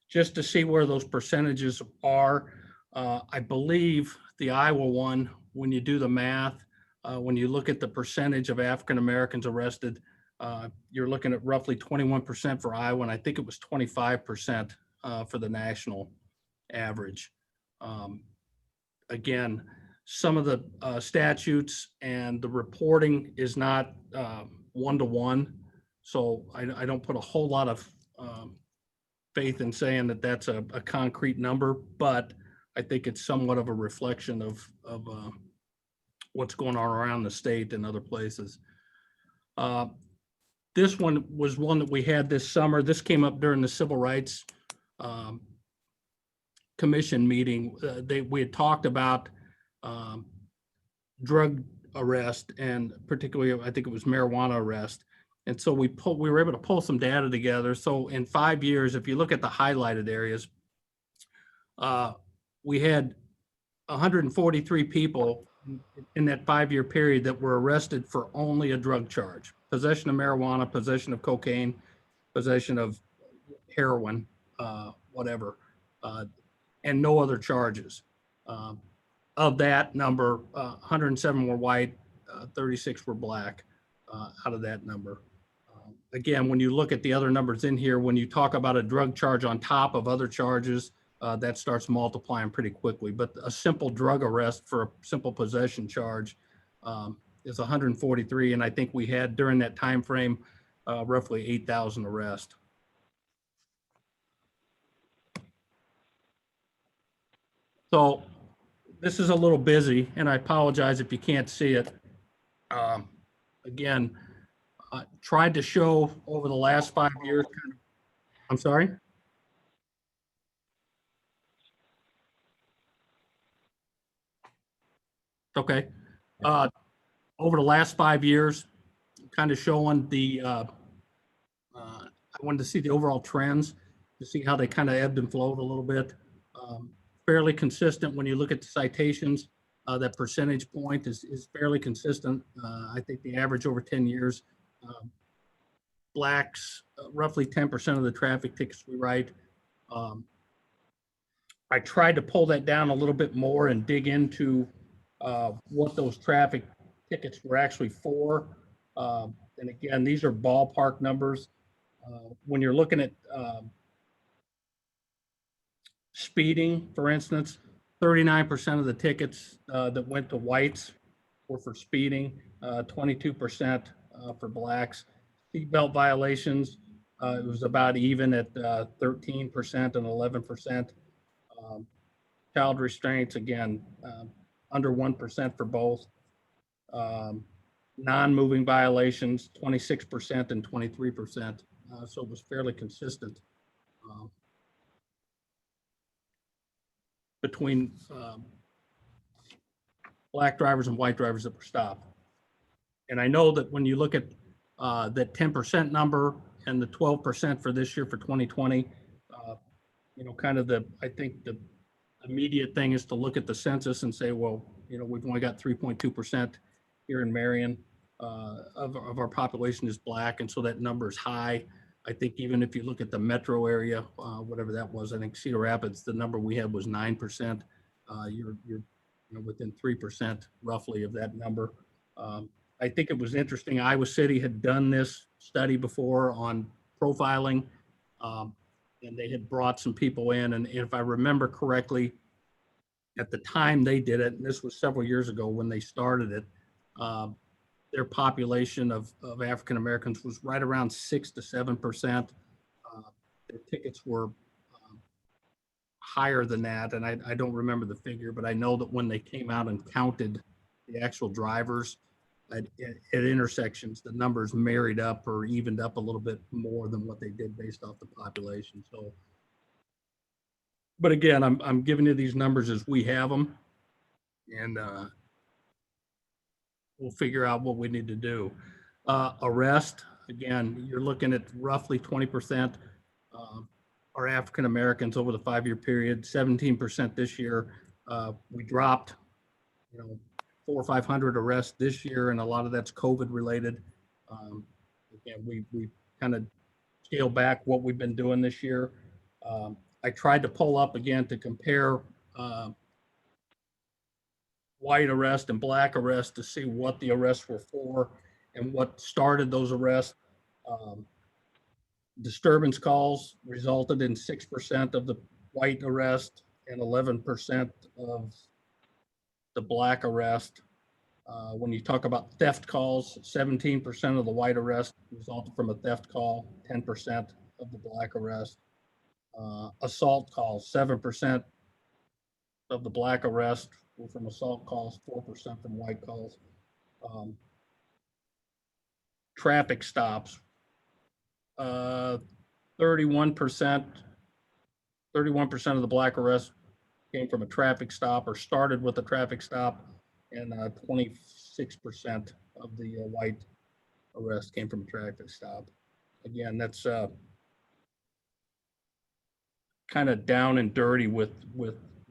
just to see where those percentages are. I believe the Iowa one, when you do the math, when you look at the percentage of African Americans arrested, you're looking at roughly 21% for Iowa, and I think it was 25% for the national average. Again, some of the statutes and the reporting is not one-to-one, so I don't put a whole lot of faith in saying that that's a concrete number, but I think it's somewhat of a reflection of what's going on around the state and other places. This one was one that we had this summer. This came up during the Civil Rights Commission meeting. We had talked about drug arrest, and particularly, I think it was marijuana arrest. And so we were able to pull some data together. So in 5 years, if you look at the highlighted areas, we had 143 people in that 5-year period that were arrested for only a drug charge: possession of marijuana, possession of cocaine, possession of heroin, whatever, and no other charges. Of that number, 107 were white, 36 were black out of that number. Again, when you look at the other numbers in here, when you talk about a drug charge on top of other charges, that starts multiplying pretty quickly. But a simple drug arrest for a simple possession charge is 143, and I think we had during that time frame roughly 8,000 arrests. So this is a little busy, and I apologize if you can't see it. Again, tried to show over the last 5 years. I'm sorry? Okay. Over the last 5 years, kind of showing the, I wanted to see the overall trends to see how they kind of ebbed and flowed a little bit. Fairly consistent when you look at the citations. That percentage point is fairly consistent. I think the average over 10 years, blacks, roughly 10% of the traffic tickets we write. I tried to pull that down a little bit more and dig into what those traffic tickets were actually for. And again, these are ballpark numbers. When you're looking at speeding, for instance, 39% of the tickets that went to whites were for speeding, 22% for blacks. Seatbelt violations, it was about even at 13% and 11%. Child restraints, again, under 1% for both. Non-moving violations, 26% and 23%. So it was fairly consistent between black drivers and white drivers that were stopped. And I know that when you look at that 10% number and the 12% for this year for 2020, you know, kind of I think the immediate thing is to look at the census and say, well, you know, we've only got 3.2% here in Marion of our population is black. And so that number is high. I think even if you look at the metro area, whatever that was, I think Cedar Rapids, the number we had was 9%. You're you know, within 3% roughly of that number. I think it was interesting. Iowa City had done this study before on profiling, and they had brought some people in. And if I remember correctly, at the time they did it, and this was several years ago when they started it, their population of African Americans was right around 6 to 7%. Their tickets were higher than that, and I don't remember the figure, but I know that when they came out and counted the actual drivers at intersections, the numbers married up or evened up a little bit more than what they did based off the population. So, but again, I'm giving you these numbers as we have them, and we'll figure out what we need to do. Arrest, again, you're looking at roughly 20% are African Americans over the 5-year period, 17% this year. We dropped, you know, 400 or 500 arrests this year, and a lot of that's COVID related. Again, we kind of scaled back what we've been doing this year. I tried to pull up again to compare white arrest and black arrest to see what the arrests were for and what started those arrests. Disturbance calls resulted in 6% of the white arrest and 11% of the black arrest. When you talk about theft calls, 17% of the white arrest resulted from a theft call, 10% of the black arrest. Assault calls, 7% of the black arrest were from assault calls, 4% from white calls. Traffic stops, 31% of the black arrests came from a traffic stop or started with a traffic stop, and 26% of the white arrests came from a traffic stop. Again, that's kind of down and dirty with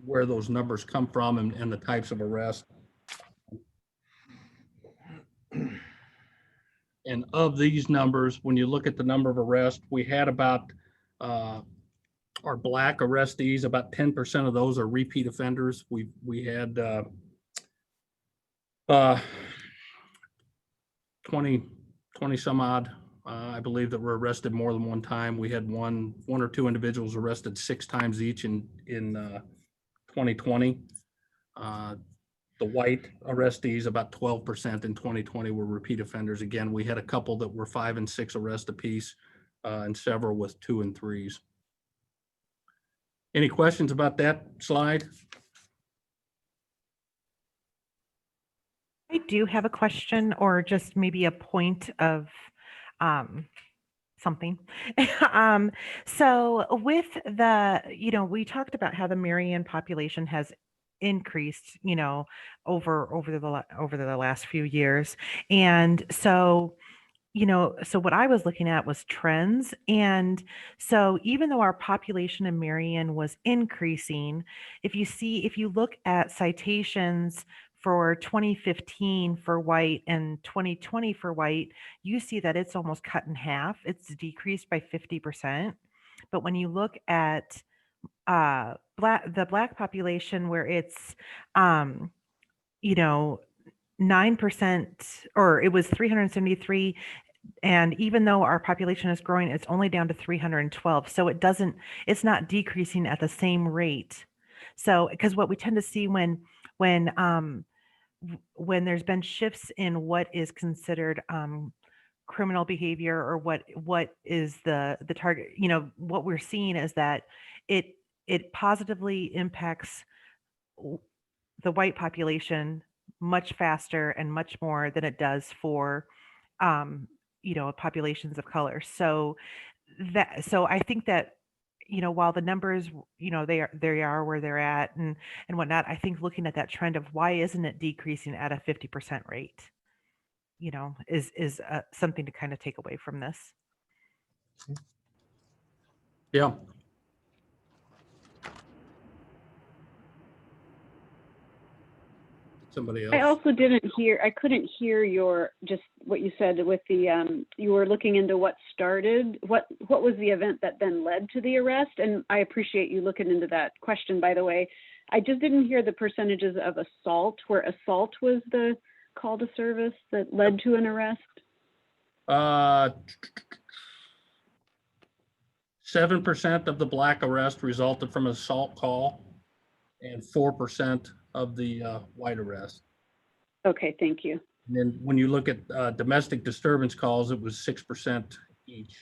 where those numbers come from and the types of arrests. And of these numbers, when you look at the number of arrests, we had about Our Black arrestees, about 10% of those are repeat offenders. We had 20 some odd, I believe, that were arrested more than one time. We had one or two individuals arrested 6 times each in 2020. The white arrestees, about 12% in 2020 were repeat offenders. Again, we had a couple that were 5 and 6 arrests apiece, and several with 2 and 3s. Any questions about that slide? I do have a question, or just maybe a point of something. So with the, we talked about how the Marion population has increased, over the last few years. And so, so what I was looking at was trends. And so even though our population in Marion was increasing, if you look at citations for 2015 for white and 2020 for white, you see that it's almost cut in half. It's decreased by 50%. But when you look at the black population, where it's 9%, or it was 373, and even though our population is growing, it's only down to 312. So it's not decreasing at the same rate. So, because what we tend to see when there's been shifts in what is considered criminal behavior, or what is the target, what we're seeing is that it positively impacts the white population much faster and much more than it does for populations of color. So I think that, while the numbers, they are where they're at and whatnot, I think looking at that trend of why isn't it decreasing at a 50% rate, is something to kind of take away from this. Yeah. Somebody else. I also I couldn't hear just what you said with the, you were looking into what was the event that then led to the arrest? And I appreciate you looking into that question, by the way. I just didn't hear the percentages of assault, where assault was the call to service that led to an arrest. 7% of the Black arrest resulted from assault call, and 4% of the white arrest. Okay, thank you. And then when you look at domestic disturbance calls, it was 6% each.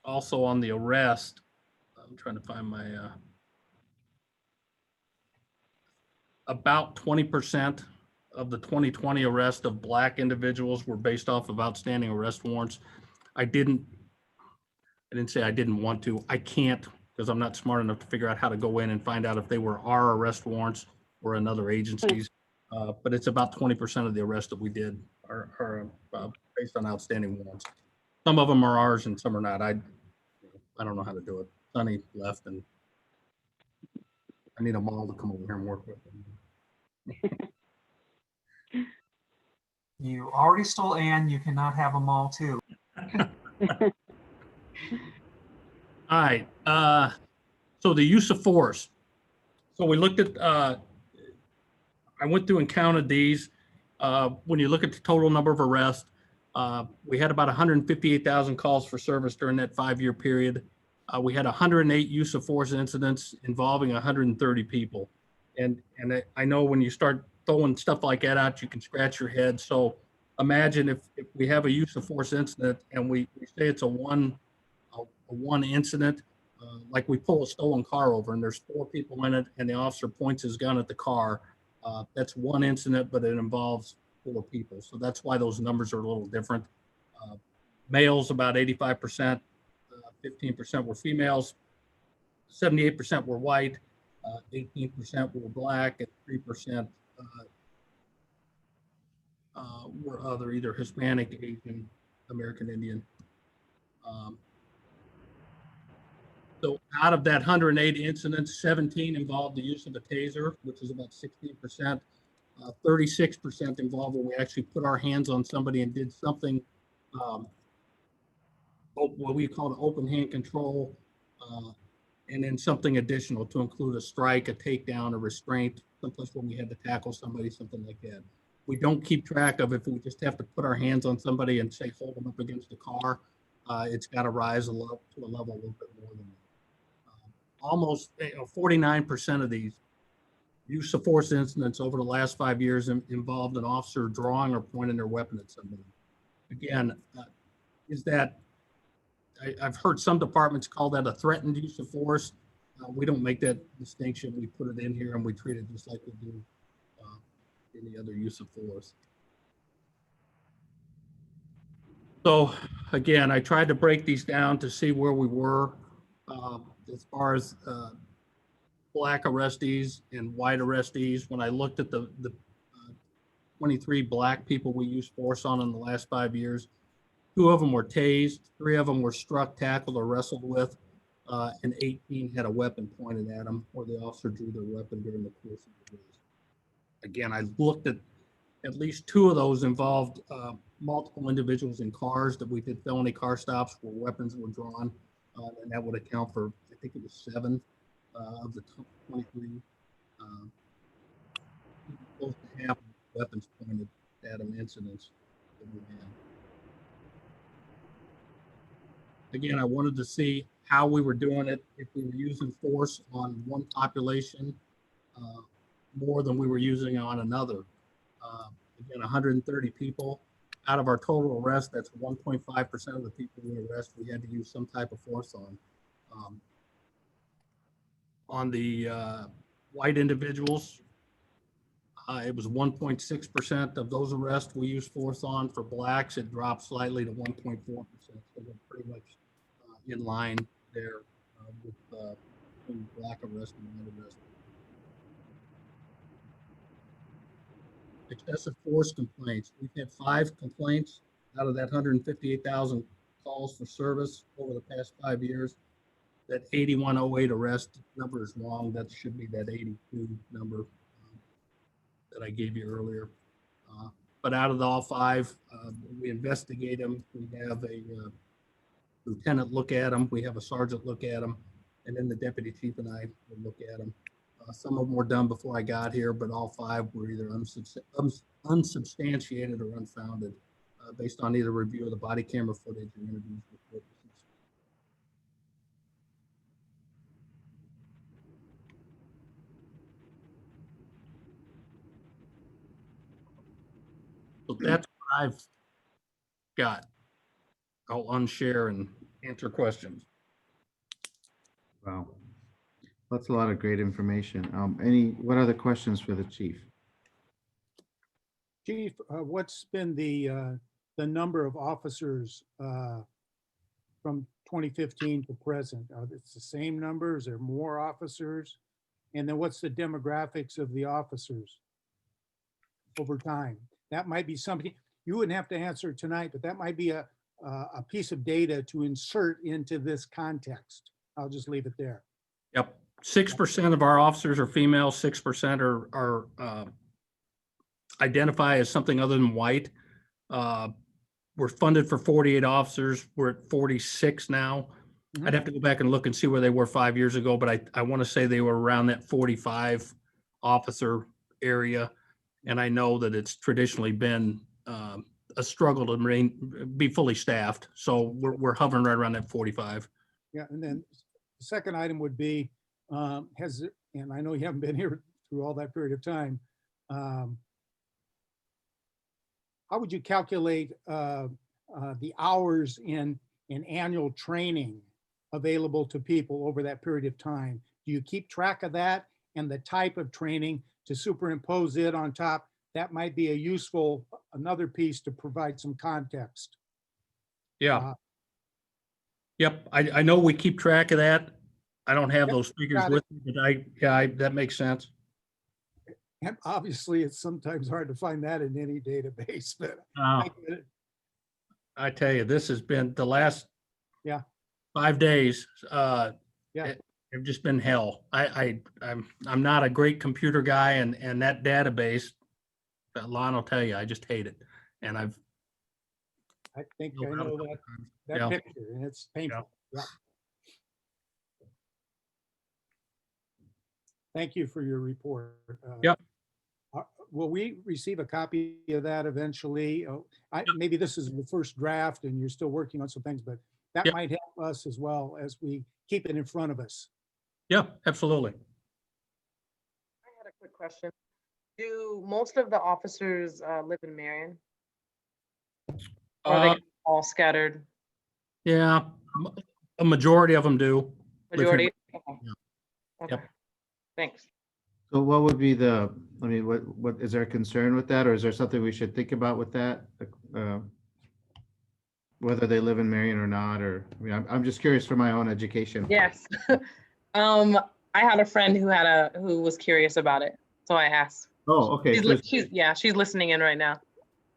Also on the arrest, I'm trying to find my, about 20% of the 2020 arrest of Black individuals were based off of outstanding arrest warrants. I didn't say I didn't want to. I can't, because I'm not smart enough to figure out how to go in and find out if they were our arrest warrants or another agency's. But it's about 20% of the arrests that we did are based on outstanding warrants. Some of them are ours and some are not. I don't know how to do it. Sonny left, and I need them all to come over here and work with them. You already stole Ann, you cannot have them all too. All right, so the use of force. So we looked at, I went through and counted these. When you look at the total number of arrests, we had about 158,000 calls for service during that 5-year period. We had 108 use of force incidents involving 130 people. And I know when you start throwing stuff like that out, you can scratch your head. So imagine if we have a use of force incident and we say it's a one incident, like we pull a stolen car over and there's 4 people in it and the officer points his gun at the car. That's one incident, but it involves 4 people. So that's why those numbers are a little different. Males, about 85%, 15% were females, 78% were white, 18% were Black, and 3% were other, either Hispanic, Asian, American Indian. So out of that 108 incidents, 17 involved the use of a taser, which is about 16%. 36% involved when we actually put our hands on somebody and did something what we call the open hand control, and then something additional to include a strike, a takedown, a restraint, someplace where we had to tackle somebody, something like that. We don't keep track of if we just have to put our hands on somebody and say hold them up against the car. It's got to rise to a level a little bit more than that. Almost 49% of these use of force incidents over the last 5 years involved an officer drawing or pointing their weapon at somebody. Again, is that I've heard some departments call that a threatened use of force. We don't make that distinction. We put it in here and we treat it just like we do any other use of force. So again, I tried to break these down to see where we were as far as black arrestees and white arrestees. When I looked at the 23 black people we used force on in the last 5 years, 2 of them were tased, 3 of them were struck, tackled, or wrestled with, and 18 had a weapon pointed at them or the officer drew their weapon during the course of the race. Again, I looked at least 2 of those involved multiple individuals in cars that we did felony car stops where weapons were drawn, and that would account for, I think it was 7 of the 23. Close to half weapons pointed at them incidents that we had. Again, I wanted to see how we were doing it, if we were using force on one population more than we were using on another. Again, 130 people. Out of our total arrest, that's 1.5% of the people we arrest, we had to use some type of force on. On the white individuals, it was 1.6% of those arrests we used force on. For blacks, it dropped slightly to 1.4%. So we're pretty much in line there with black arrest and white arrest. Excessive force complaints. We've had 5 complaints out of that 158,000 calls for service over the past 5 years. That 8108 arrest number is wrong. That should be that 82 number that I gave you earlier. But out of all 5, we investigate them. We have a lieutenant look at them. We have a sergeant look at them. And then the deputy chief and I will look at them. Some of them were done before I got here, but all 5 were either unsubstantiated or unfounded based on either review of the body camera footage or interviews with witnesses. So that's what I've got. I'll unshare and answer questions. Wow. That's a lot of great information. What other questions for the chief? Chief, what's been the number of officers from 2015 to present? Are it the same numbers? Are there more officers? And then what's the demographics of the officers over time? That might be something you wouldn't have to answer tonight, but that might be a piece of data to insert into this context. I'll just leave it there. Yep. 6% of our officers are female, 6% are identify as something other than white. We're funded for 48 officers. We're at 46 now. Mm-hmm. I'd have to go back and look and see where they were 5 years ago, but I want to say they were around that 45 officer area. And I know that it's traditionally been a struggle to be fully staffed. So we're hovering right around that 45. Yeah, and then the second item would be, and I know you haven't been here through all that period of time, how would you calculate the hours in annual training available to people over that period of time? Do you keep track of that and the type of training to superimpose it on top? That might be a useful, another piece to provide some context. Yeah. Yep, I know we keep track of that. I don't have those figures with me, but that makes sense. And obviously, it's sometimes hard to find that in any database, but I tell you, this has been the last 5 days. Have just been hell. I'm not a great computer guy, and that database, Lon will tell you, I just hate it. And I think No I doubt know about that Yeah. picture, and it's painful. Yeah. Thank you for your report. Yep. Will we receive a copy of that eventually? Oh, maybe this is the first draft and you're still working on some things, but that Yep. might help us as well as we keep it in front of us. Yeah, absolutely. I had a quick question. Do most of the officers live in Marion? Or are Uh, they all scattered? yeah, a majority of them do. live here. Majority? Okay. Yeah. Okay. Yep. Thanks. So what would be the, I mean, what, is there a concern with that, or is there something we should think about with that? Uh, Whether they live in Marion or not, or, I mean, I'm just curious for my own education. Yes. I had a friend who was curious about it, so I asked. Oh, okay, She's, so, she's listening in right now.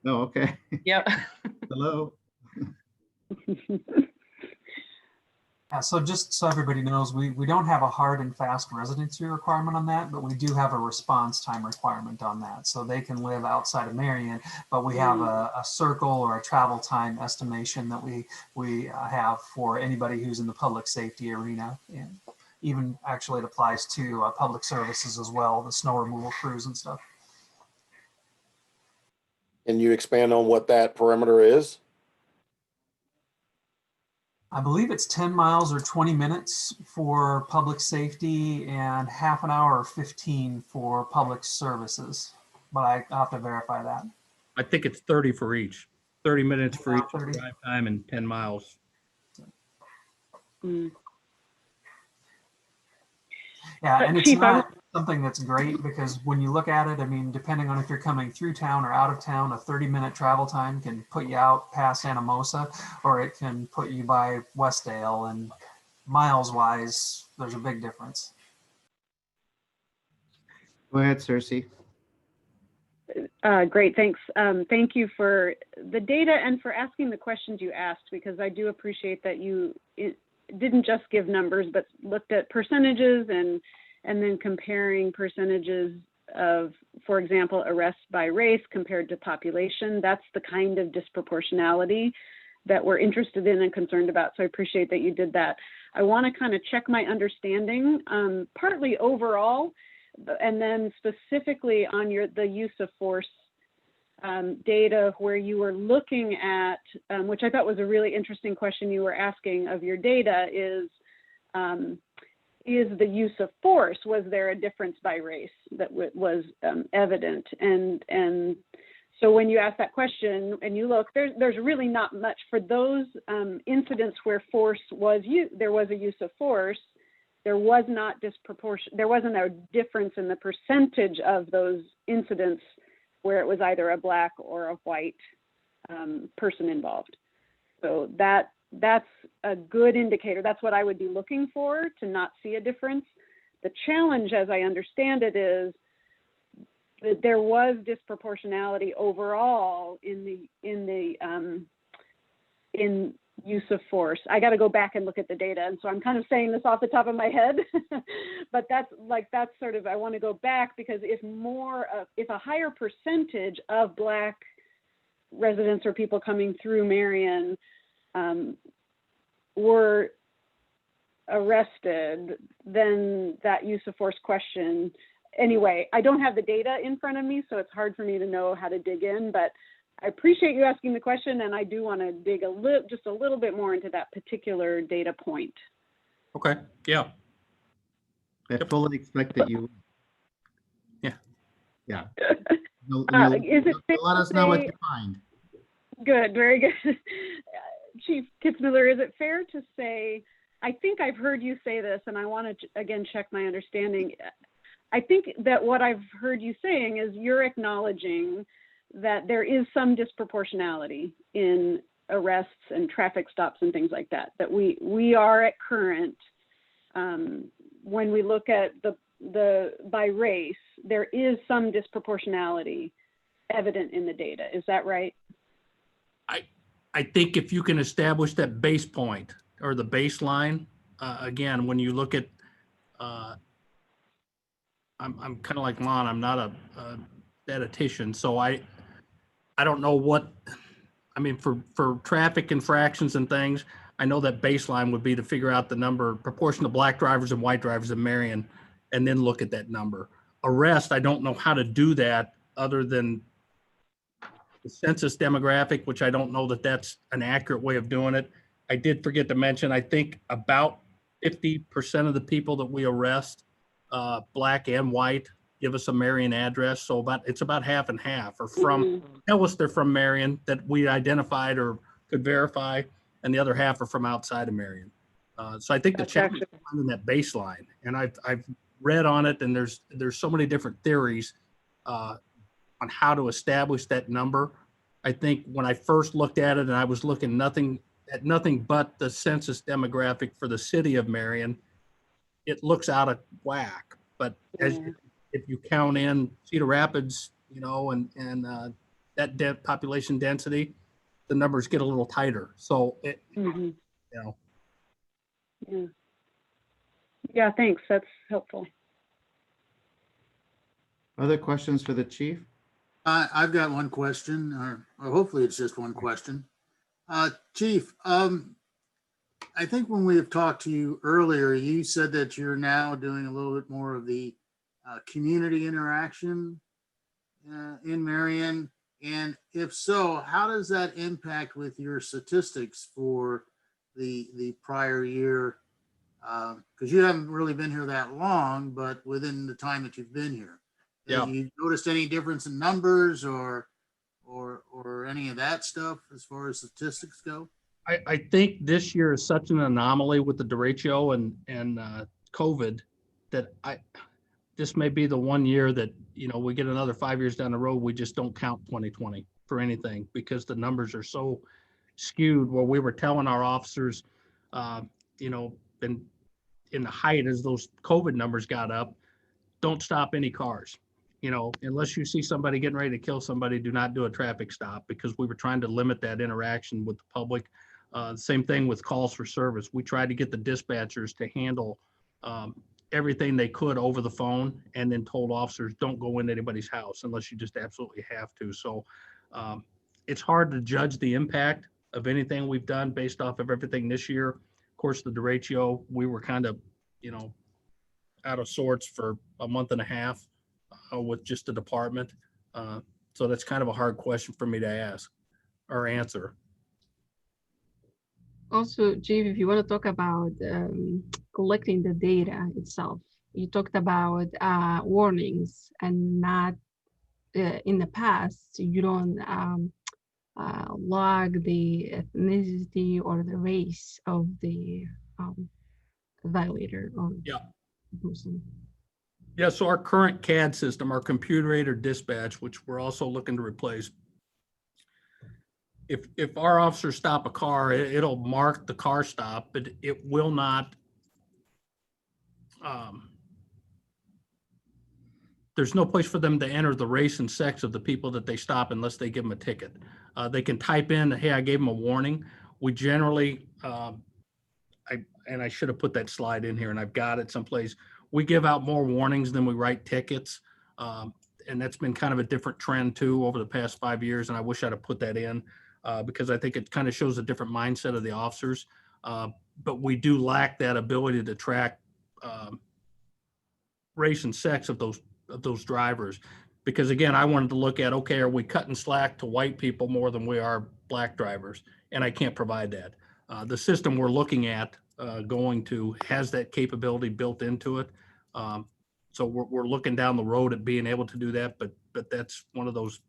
oh, okay, Yep. hello. Yeah, so just so everybody knows, we don't have a hard and fast residency requirement on that, but we do have a response time requirement on that. So they can live outside of Marion, but we have a circle or a travel time estimation that we have for anybody who's in the public safety arena. And even actually it applies to public services as well, the snow removal crews and stuff. Can you expand on what that perimeter is? I believe it's 10 miles or 20 minutes for public safety and half an hour or 15 for public services. But I'll have to verify that. I think it's 30 for each. 30 minutes for Yeah, each 30. drive time and 10 miles. Yeah, But and it's Chief, not something that's great because when you look at it, I mean, depending on if you're coming through town or out of town, a 30-minute travel time can put you out past Anamosa, or it can put you by Westdale, and miles-wise, there's a big difference. Go ahead, Cersei. Great, thanks. Thank you for the data and for asking the questions you asked, because I do appreciate that you didn't just give numbers, but looked at percentages and then comparing percentages of, for example, arrests by race compared to population. That's the kind of disproportionality that we're interested in and concerned about. So I appreciate that you did that. I want to kind of check my understanding, partly overall, and then specifically on the use of force data, where you were looking at, which I thought was a really interesting question you were asking of your data, is the use of force, was there a difference by race that was evident? And so when you ask that question and you look, there's really not much for those incidents where force was used. There was a use of force. There was not disproportion. There wasn't a difference in the percentage of those incidents where it was either a Black or a white person involved. So that's a good indicator. That's what I would be looking for, to not see a difference. The challenge, as I understand it, is that there was disproportionality overall in use of force. I got to go back and look at the data, and so I'm kind of saying this off the top of my head, but that's sort of, I want to go back, because if a higher percentage of Black residents or people coming through Marion were arrested, then that use of force question, anyway, I don't have the data in front of me, so it's hard for me to know how to dig in, but I appreciate you asking the question, and I do want to dig just a little bit more into that particular data point. Okay, yeah. I fully expect that you. Yeah. Yeah. Is it fair Let to us know what say- you find. Good, very good. Chief Kitzmiller, is it fair to say, I think I've heard you say this, and I want to, again, check my understanding. I think that what I've heard you saying is you're acknowledging that there is some disproportionality in arrests and traffic stops and things like that, that we are at current, when we look at the by race, there is some disproportionality evident in the data. Is that right? I think if you can establish that base point or the baseline, again, when you look at, I'm kind of like Lon, I'm not a statistician, so I don't know what, I mean, for traffic infractions and things, I know that baseline would be to figure out the number, proportion of black drivers and white drivers in Marion, and then look at that number. Arrest, I don't know how to do that other than the census demographic, which I don't know that that's an accurate way of doing it. I did forget to mention, I think about 50% of the people that we arrest, black and white, give us a Marion address. So it's about half and half, or tell us they're from Marion that we identified or could verify, and the other half are from outside of Marion. So I think the challenge is finding that baseline, and I've read on it, and there's so many different theories on how to establish that number. I think when I first looked at it, and I was looking at nothing but the census demographic for the city of Marion, it looks out of whack. But if you count in Cedar Rapids, and that population density, the numbers get a little tighter. So Yeah, thanks. That's helpful. Other questions for the chief? I've got one question, or hopefully it's just one question. Chief, I think when we have talked to you earlier, you said that you're now doing a little bit more of the community interaction in Marion. And if so, how does that impact with your statistics for the prior year? Because you haven't really been here that long, but within the time that you've been here, have you noticed any difference in numbers or any of that stuff as far as statistics go? I think this year is such an anomaly with the derecho and COVID that this may be the one year that, we get another 5 years down the road, we just don't count 2020 for anything, because the numbers are so skewed, where we were telling our officers, in the height as those COVID numbers got up, don't stop any cars. Unless you see somebody getting ready to kill somebody, do not do a traffic stop, because we were trying to limit that interaction with the public. Same thing with calls for service. We tried to get the dispatchers to handle everything they could over the phone, and then told officers, don't go into anybody's house unless you just absolutely have to. So it's hard to judge the impact of anything we've done based off of everything this year. Of course, the derecho, we were kind of, out of sorts for a month and a half with just the department. So that's kind of a hard question for me to ask or answer. Also, Chief, if you want to talk about collecting the data itself, you talked about warnings, and not in the past, you don't log the ethnicity or the race of the violator or person. Yeah, so our current CAD system, our computer-aided dispatch, which we're also looking to replace, if our officers stop a car, it'll mark the car stop, but it will not, there's no place for them to enter the race and sex of the people that they stop unless they give them a ticket. They can type in, hey, I gave them a warning. We generally, I should have put that slide in here, and I've got it someplace. We give out more warnings than we write tickets. And that's been kind of a different trend too over the past 5 years. And I wish I'd have put that in because I think it kind of shows a different mindset of the officers. But we do lack that ability to track race and sex of those drivers. Because again, I wanted to look at, okay, are we cutting slack to white people more than we are black drivers? And I can't provide that. The system we're looking at going to has that capability built into it. So we're looking down the road at being able to do that, but that's one of those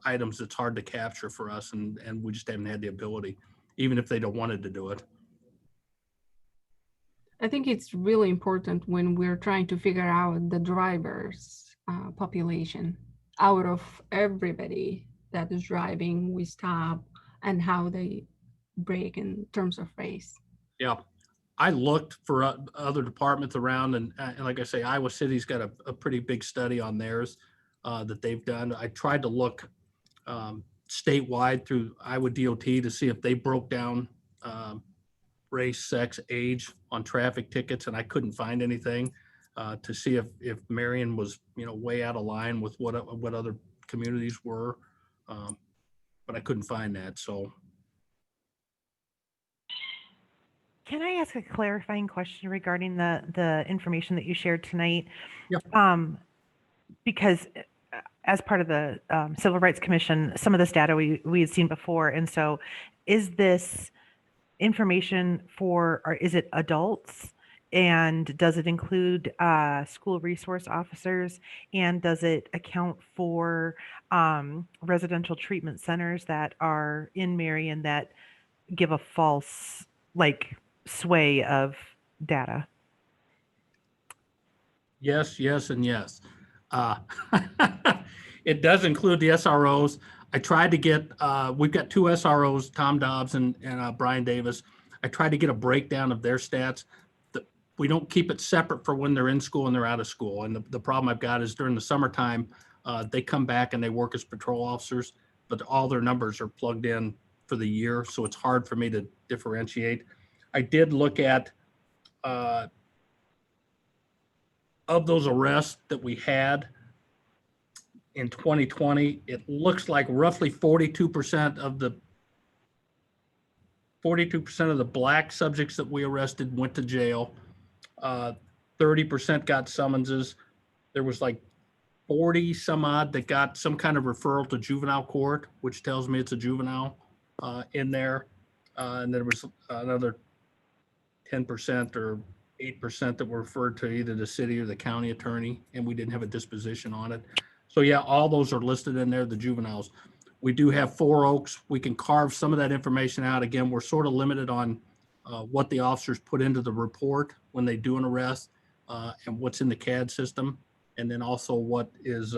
items that's hard to capture for us, and we just haven't had the ability, even if they don't wanted to do it. I think it's really important when we're trying to figure out the drivers population out of everybody that is driving, we stop, and how they break in terms of race. Yeah. I looked for other departments around, and like I say, Iowa City's got a pretty big study on theirs that they've done. I tried to look statewide through Iowa DOT to see if they broke down race, sex, age on traffic tickets, and I couldn't find anything to see if Marion was way out of line with what other communities were. but I couldn't find that. So Can I ask a clarifying question regarding the information that you shared tonight? Yep. Because as part of the Civil Rights Commission, some of this data we had seen before, and so is this information for, or is it adults? And does it include school resource officers? And does it account for residential treatment centers that are in Marion that give a false, like, sway of data? yes, yes, and yes. Uh, it does include the SROs. I tried to get, we've got two SROs, Tom Dobbs and Brian Davis. I tried to get a breakdown of their stats. We don't keep it separate for when they're in school and they're out of school. And the problem I've got is during the summertime, they come back and they work as patrol officers, but all their numbers are plugged in for the year. So it's hard for me to differentiate. I did look at, of those arrests that we had in 2020, it looks like roughly 42% of the 42% of the black subjects that we arrested went to jail. 30% got summonses. There was like 40 some odd that got some kind of referral to juvenile court, which tells me it's a juvenile in there. And there was another 10% or 8% that were referred to either the city or the county attorney, and we didn't have a disposition on it. So yeah, all those are listed in there, the juveniles. We do have 4 Oaks. We can carve some of that information out. Again, we're sort of limited on what the officers put into the report when they do an arrest and what's in the CAD system. And then also what is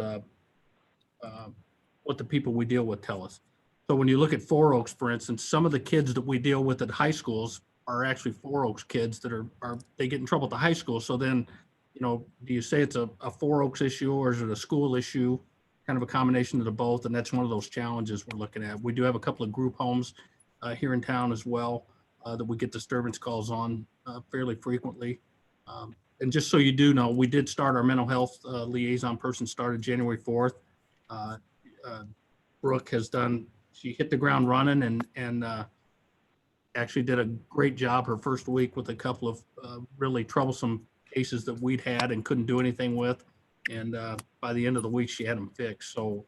what the people we deal with tell us. So when you look at 4 Oaks, for instance, some of the kids that we deal with at high schools are actually 4 Oaks kids that are they get in trouble at the high school. So then, you know, do you say it's a 4 Oaks issue or is it a school issue? Kind of a combination of the both. And that's one of those challenges we're looking at. We do have a couple of group homes here in town as well that we get disturbance calls on fairly frequently. And just so you do know, we did start our mental health liaison person started January 4th. Brooke has done, she hit the ground running and actually did a great job her first week with a couple of really troublesome cases that we'd had and couldn't do anything with. And by the end of the week, she had them fixed. So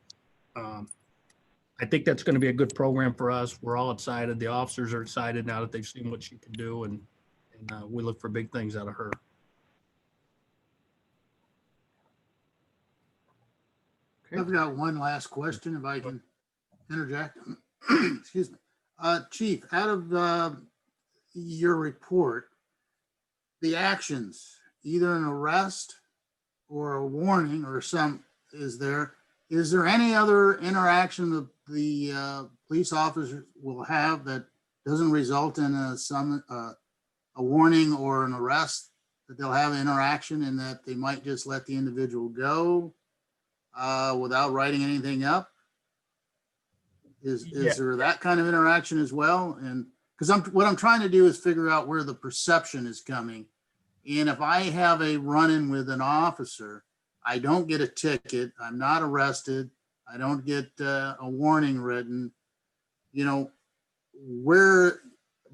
I think that's going to be a good program for us. We're all excited. The officers are excited now that they've seen what she can do. And we look for big things out of her. I've got one last question, if I can interject. Excuse me. Chief, out of your report, the actions, either an arrest or a warning or some, is there any other interaction that the police officers will have that doesn't result in a warning or an arrest, that they'll have interaction and that they might just let the individual go without writing anything up? Is there that kind of interaction as well? And because what I'm trying to do is figure out where the perception is coming. And if I have a run-in with an officer, I don't get a ticket, I'm not arrested, I don't get a warning written, you know,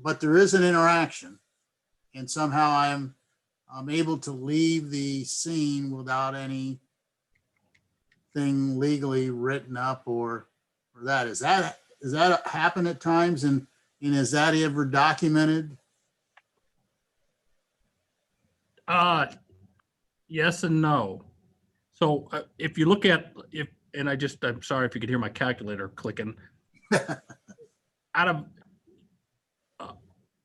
but there is an interaction, and somehow I'm able to leave the scene without anything legally written up or that. Does that happen at times, and is that ever documented? Yes and no. So if you look at, I'm sorry if you could hear my calculator clicking. Out of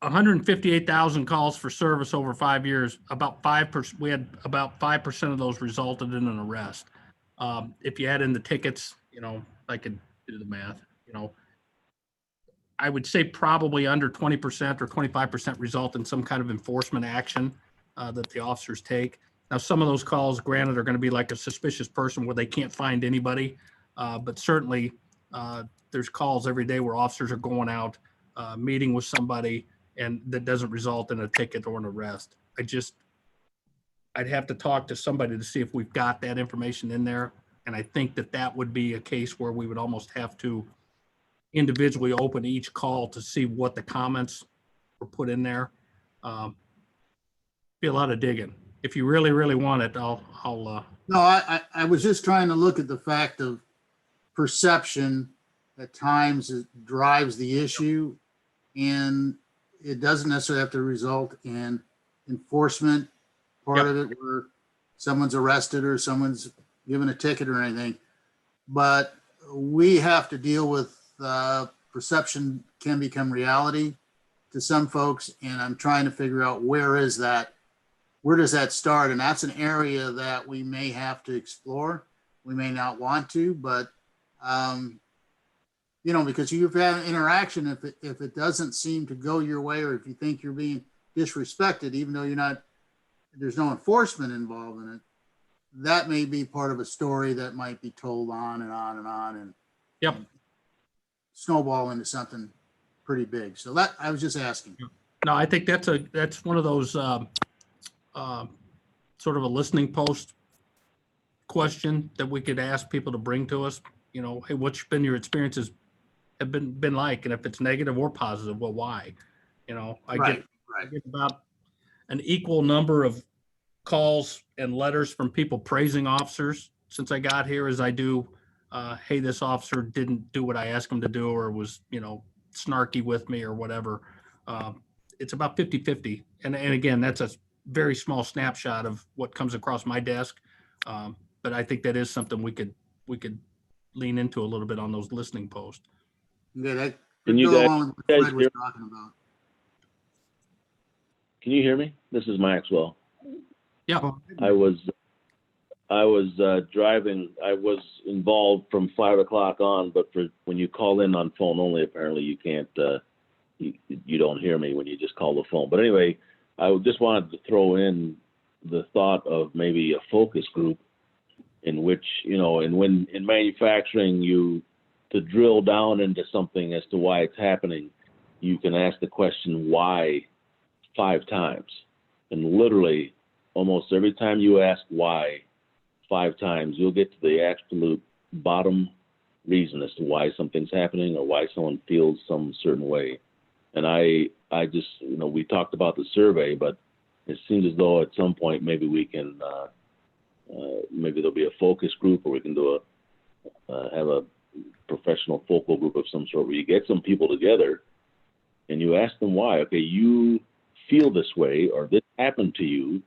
158,000 calls for service over 5 years, about 5%, we had about 5% of those resulted in an arrest. If you add in the tickets, you know, I could do the math, you know, I would say probably under 20% or 25% result in some kind of enforcement action that the officers take. Now, some of those calls, granted, are going to be like a suspicious person where they can't find anybody, but certainly there's calls every day where officers are going out, meeting with somebody, and that doesn't result in a ticket or an arrest. I'd have to talk to somebody to see if we've got that information in there. And I think that would be a case where we would almost have to individually open each call to see what the comments were put in there. Be a lot of digging. If you really, really want it, No, I was just trying to look at the fact of perception at times it drives the issue, and it doesn't necessarily have to result in enforcement part of it where someone's arrested or someone's given a ticket or anything. But we have to deal with perception can become reality to some folks, and I'm trying to figure out where does that start? And that's an area that we may have to explore. We may not want to, but you know, because you've had an interaction, if it doesn't seem to go your way, or if you think you're being disrespected, even though there's no enforcement involved in it, that may be part of a story that might be told on and on and on, and snowball into something pretty big. So that I was just asking. no, I think that's one of those sort of a listening post question that we could ask people to bring to us. You know, hey, what's been your experiences have been like, and if it's negative or positive, well, why? You know, I get about an equal number of calls and letters from people praising officers since I got here as I do, hey, this officer didn't do what I asked him to do, or was, you know, snarky with me or whatever. It's about 50-50. And again, that's a very small snapshot of what comes across my desk. But I think that is something we could lean into a little bit on those listening posts. Yeah, that Can you go guys- along with what guys Fred was hear- talking about. Can you hear me? This is Maxwell. Yeah. I was driving. I was involved from 5 o'clock on, but when you call in on phone only, apparently you can't. You don't hear me when you just call the phone. But anyway, I just wanted to throw in the thought of maybe a focus group in which, you know, and when in manufacturing to drill down into something as to why it's happening, you can ask the question why 5 times, and literally almost every time you ask why 5 times, you'll get to the absolute bottom reason as to why something's happening or why someone feels some certain way. And I just, you know, we talked about the survey, but it seems as though at some point maybe we can, maybe there'll be a focus group, or we can do have a professional focal group of some sort where you get some people together and you ask them why. Okay, you feel this way, or this happened to you,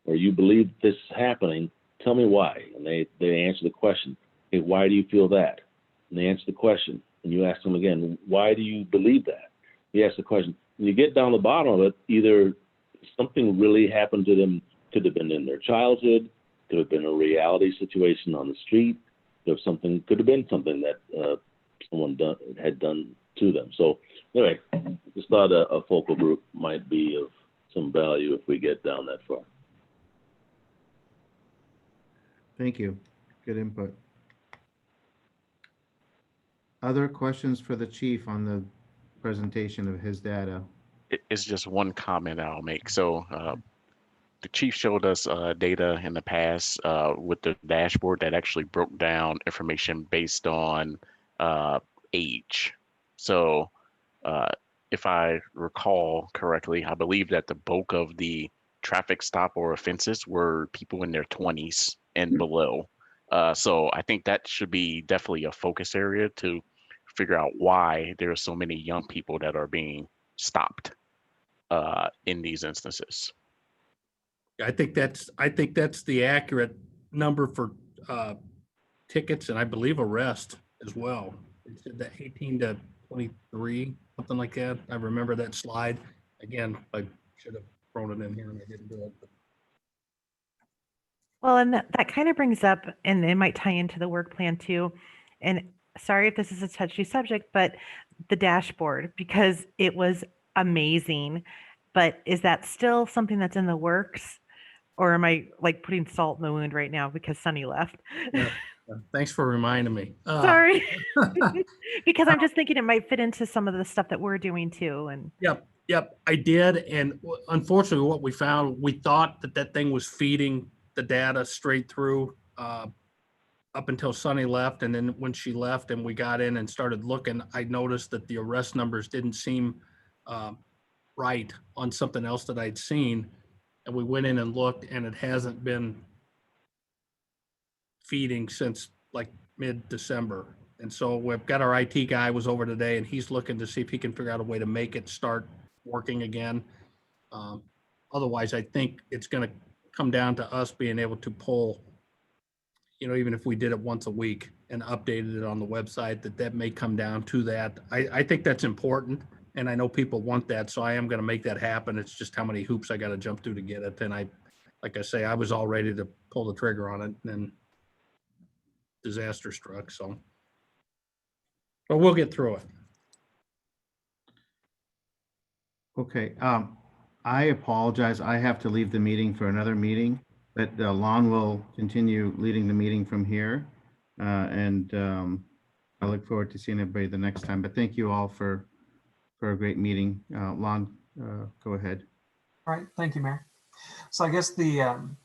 or you believe this is happening. Tell me why. And they answer the question. Hey, why do you feel that? And they answer the question. And you ask them again, why do you believe that? You ask the question. When you get down the bottom of it, either something really happened to them, could have been in their childhood, could have been a reality situation on the street, could have been something that someone had done to them. So anyway, just thought a focal group might be of some value if we get down that far. Thank you. Good input. Other questions for the chief on the presentation of his data? It's just one comment I'll make. So the chief showed us data in the past with the dashboard that actually broke down information based on age. So if I recall correctly, I believe that the bulk of the traffic stop or offenses were people in their 20s and below. So I think that should be definitely a focus area to figure out why there are so many young people that are being stopped in these instances. I think that's the accurate number for tickets, and I believe arrest as well. It said that 18 to 23, something like that. I remember that slide. Again, I should have thrown it in here and I didn't do it. But. Well, and that kind of brings up, and it might tie into the work plan too. And sorry if this is a touchy subject, but the dashboard, because it was amazing. But is that still something that's in the works? Or am I like putting salt in the wound right now because Sunny left? Yeah. Thanks for reminding me. Sorry. Because I'm just thinking it might fit into some of the stuff that we're doing too. And Yep, I did. And unfortunately, what we found, we thought that thing was feeding the data straight through. up until Sunny left. And then when she left and we got in and started looking, I noticed that the arrest numbers didn't seem right on something else that I'd seen. And we went in and looked, and it hasn't been feeding since like mid-December. And so we've got our IT guy was over today, and he's looking to see if he can figure out a way to make it start working again. Otherwise, I think it's going to come down to us being able to pull, even if we did it once a week and updated it on the website, that may come down to that. I think that's important, and I know people want that, so I am going to make that happen. It's just how many hoops I got to jump through to get it. And like I say, I was all ready to pull the trigger on it, and then disaster struck. So, but we'll get through it. Okay, I apologize. I have to leave the meeting for another meeting, but Lon will continue leading the meeting from here. And I look forward to seeing everybody the next time. But thank you all for a great meeting. Lon, go ahead. All right, thank you, Mayor. So I guess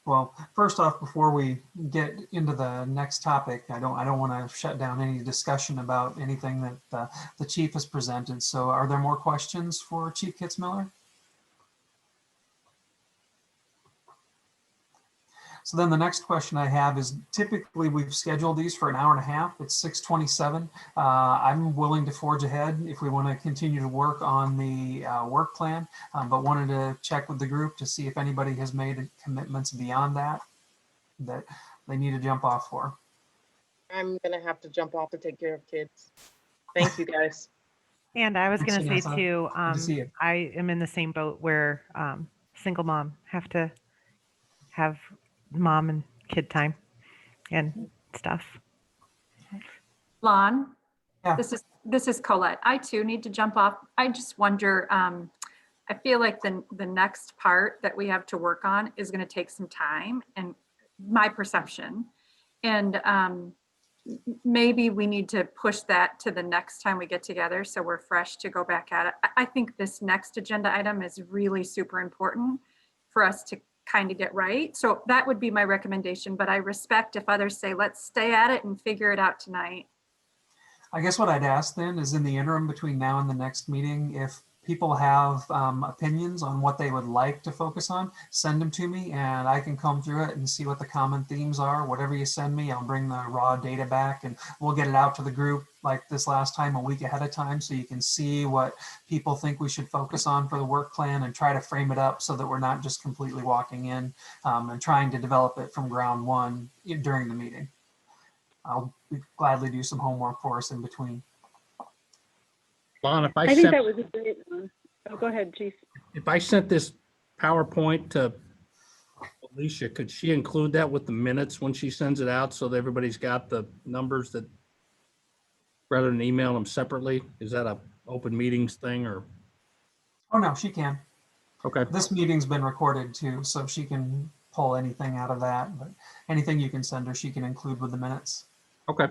well, first off, before we get into the next topic, I don't want to shut down any discussion about anything that the chief has presented. So are there more questions for Chief Kitzmiller? So then the next question I have is, typically we've scheduled these for an hour and a half. It's 6:27. I'm willing to forge ahead if we want to continue to work on the work plan, but wanted to check with the group to see if anybody has made commitments beyond that they need to jump off for. I'm going to have to jump off to take care of kids. Thank you, guys. And I was Thanks, going to say Vanessa. too, Good to see you. I am in the same boat where single mom have to have mom and kid time and stuff. Lon, Yeah. this is Colette. I too need to jump off. I just wonder, I feel like the next part that we have to work on is going to take some time, and my perception. And maybe we need to push that to the next time we get together so we're fresh to go back at it. I think this next agenda item is really super important for us to kind of get right. So that would be my recommendation, but I respect if others say, let's stay at it and figure it out tonight. I guess what I'd ask then is, in the interim between now and the next meeting, if people have opinions on what they would like to focus on, send them to me and I can comb through it and see what the common themes are. Whatever you send me, I'll bring the raw data back and we'll get it out to the group like this last time, a week ahead of time, so you can see what people think we should focus on for the work plan and try to frame it up so that we're not just completely walking in and trying to develop it from ground one during the meeting. I'll gladly do some homework for us in between. Lon, if I think that was a great one. Oh, go ahead, Chief. if I sent this PowerPoint to Alicia, could she include that with the minutes when she sends it out so that everybody's got the numbers, that rather than email them separately? Is that a open meetings thing or? Oh no, she can. Okay. This meeting's been recorded too, so she can pull anything out of that, but anything you can send her, she can include with the minutes. Okay.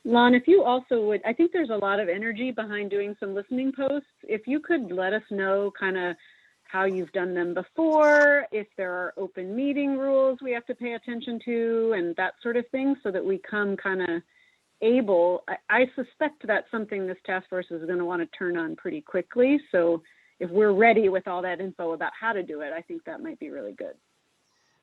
Lon, if you also would, I think there's a lot of energy behind doing some listening posts. If you could let us know kind of how you've done them before, if there are open meeting rules we have to pay attention to and that sort of thing, so that we come kind of able, I suspect that's something this task force is going to want to turn on pretty quickly. So if we're ready with all that info about how to do it, I think that might be really good.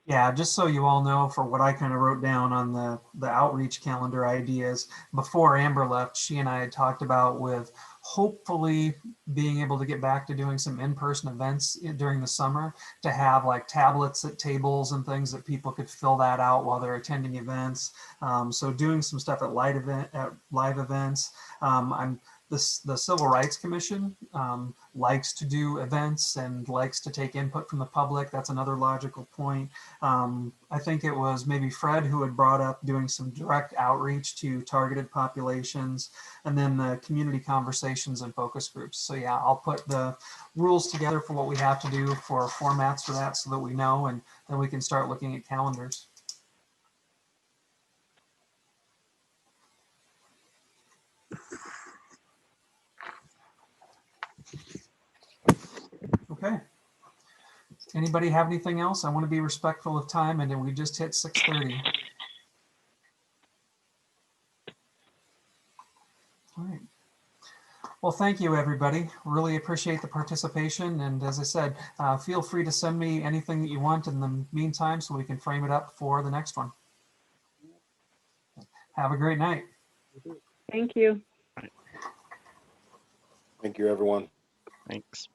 Yeah, just so you all know, for what I kind of wrote down on the outreach calendar ideas, before Amber left, she and I had talked about with hopefully being able to get back to doing some in-person events during the summer, to have like tablets at tables and things that people could fill that out while they're attending events. So doing some stuff at live events. The Civil Rights Commission likes to do events and likes to take input from the public. That's another logical point. I think it was maybe Fred who had brought up doing some direct outreach to targeted populations, and then the community conversations and focus groups. So yeah, I'll put the rules together for what we have to do for formats for that so that we know, and then we can start looking at calendars. Okay. Anybody have anything else? I want to be respectful of time, and then we just hit 6:30. All right. Well, thank you, everybody. Really appreciate the participation. And as I said, feel free to send me anything that you want in the meantime so we can frame it up for the next one. Have a great night. Thank you. Thank you, everyone. Thanks.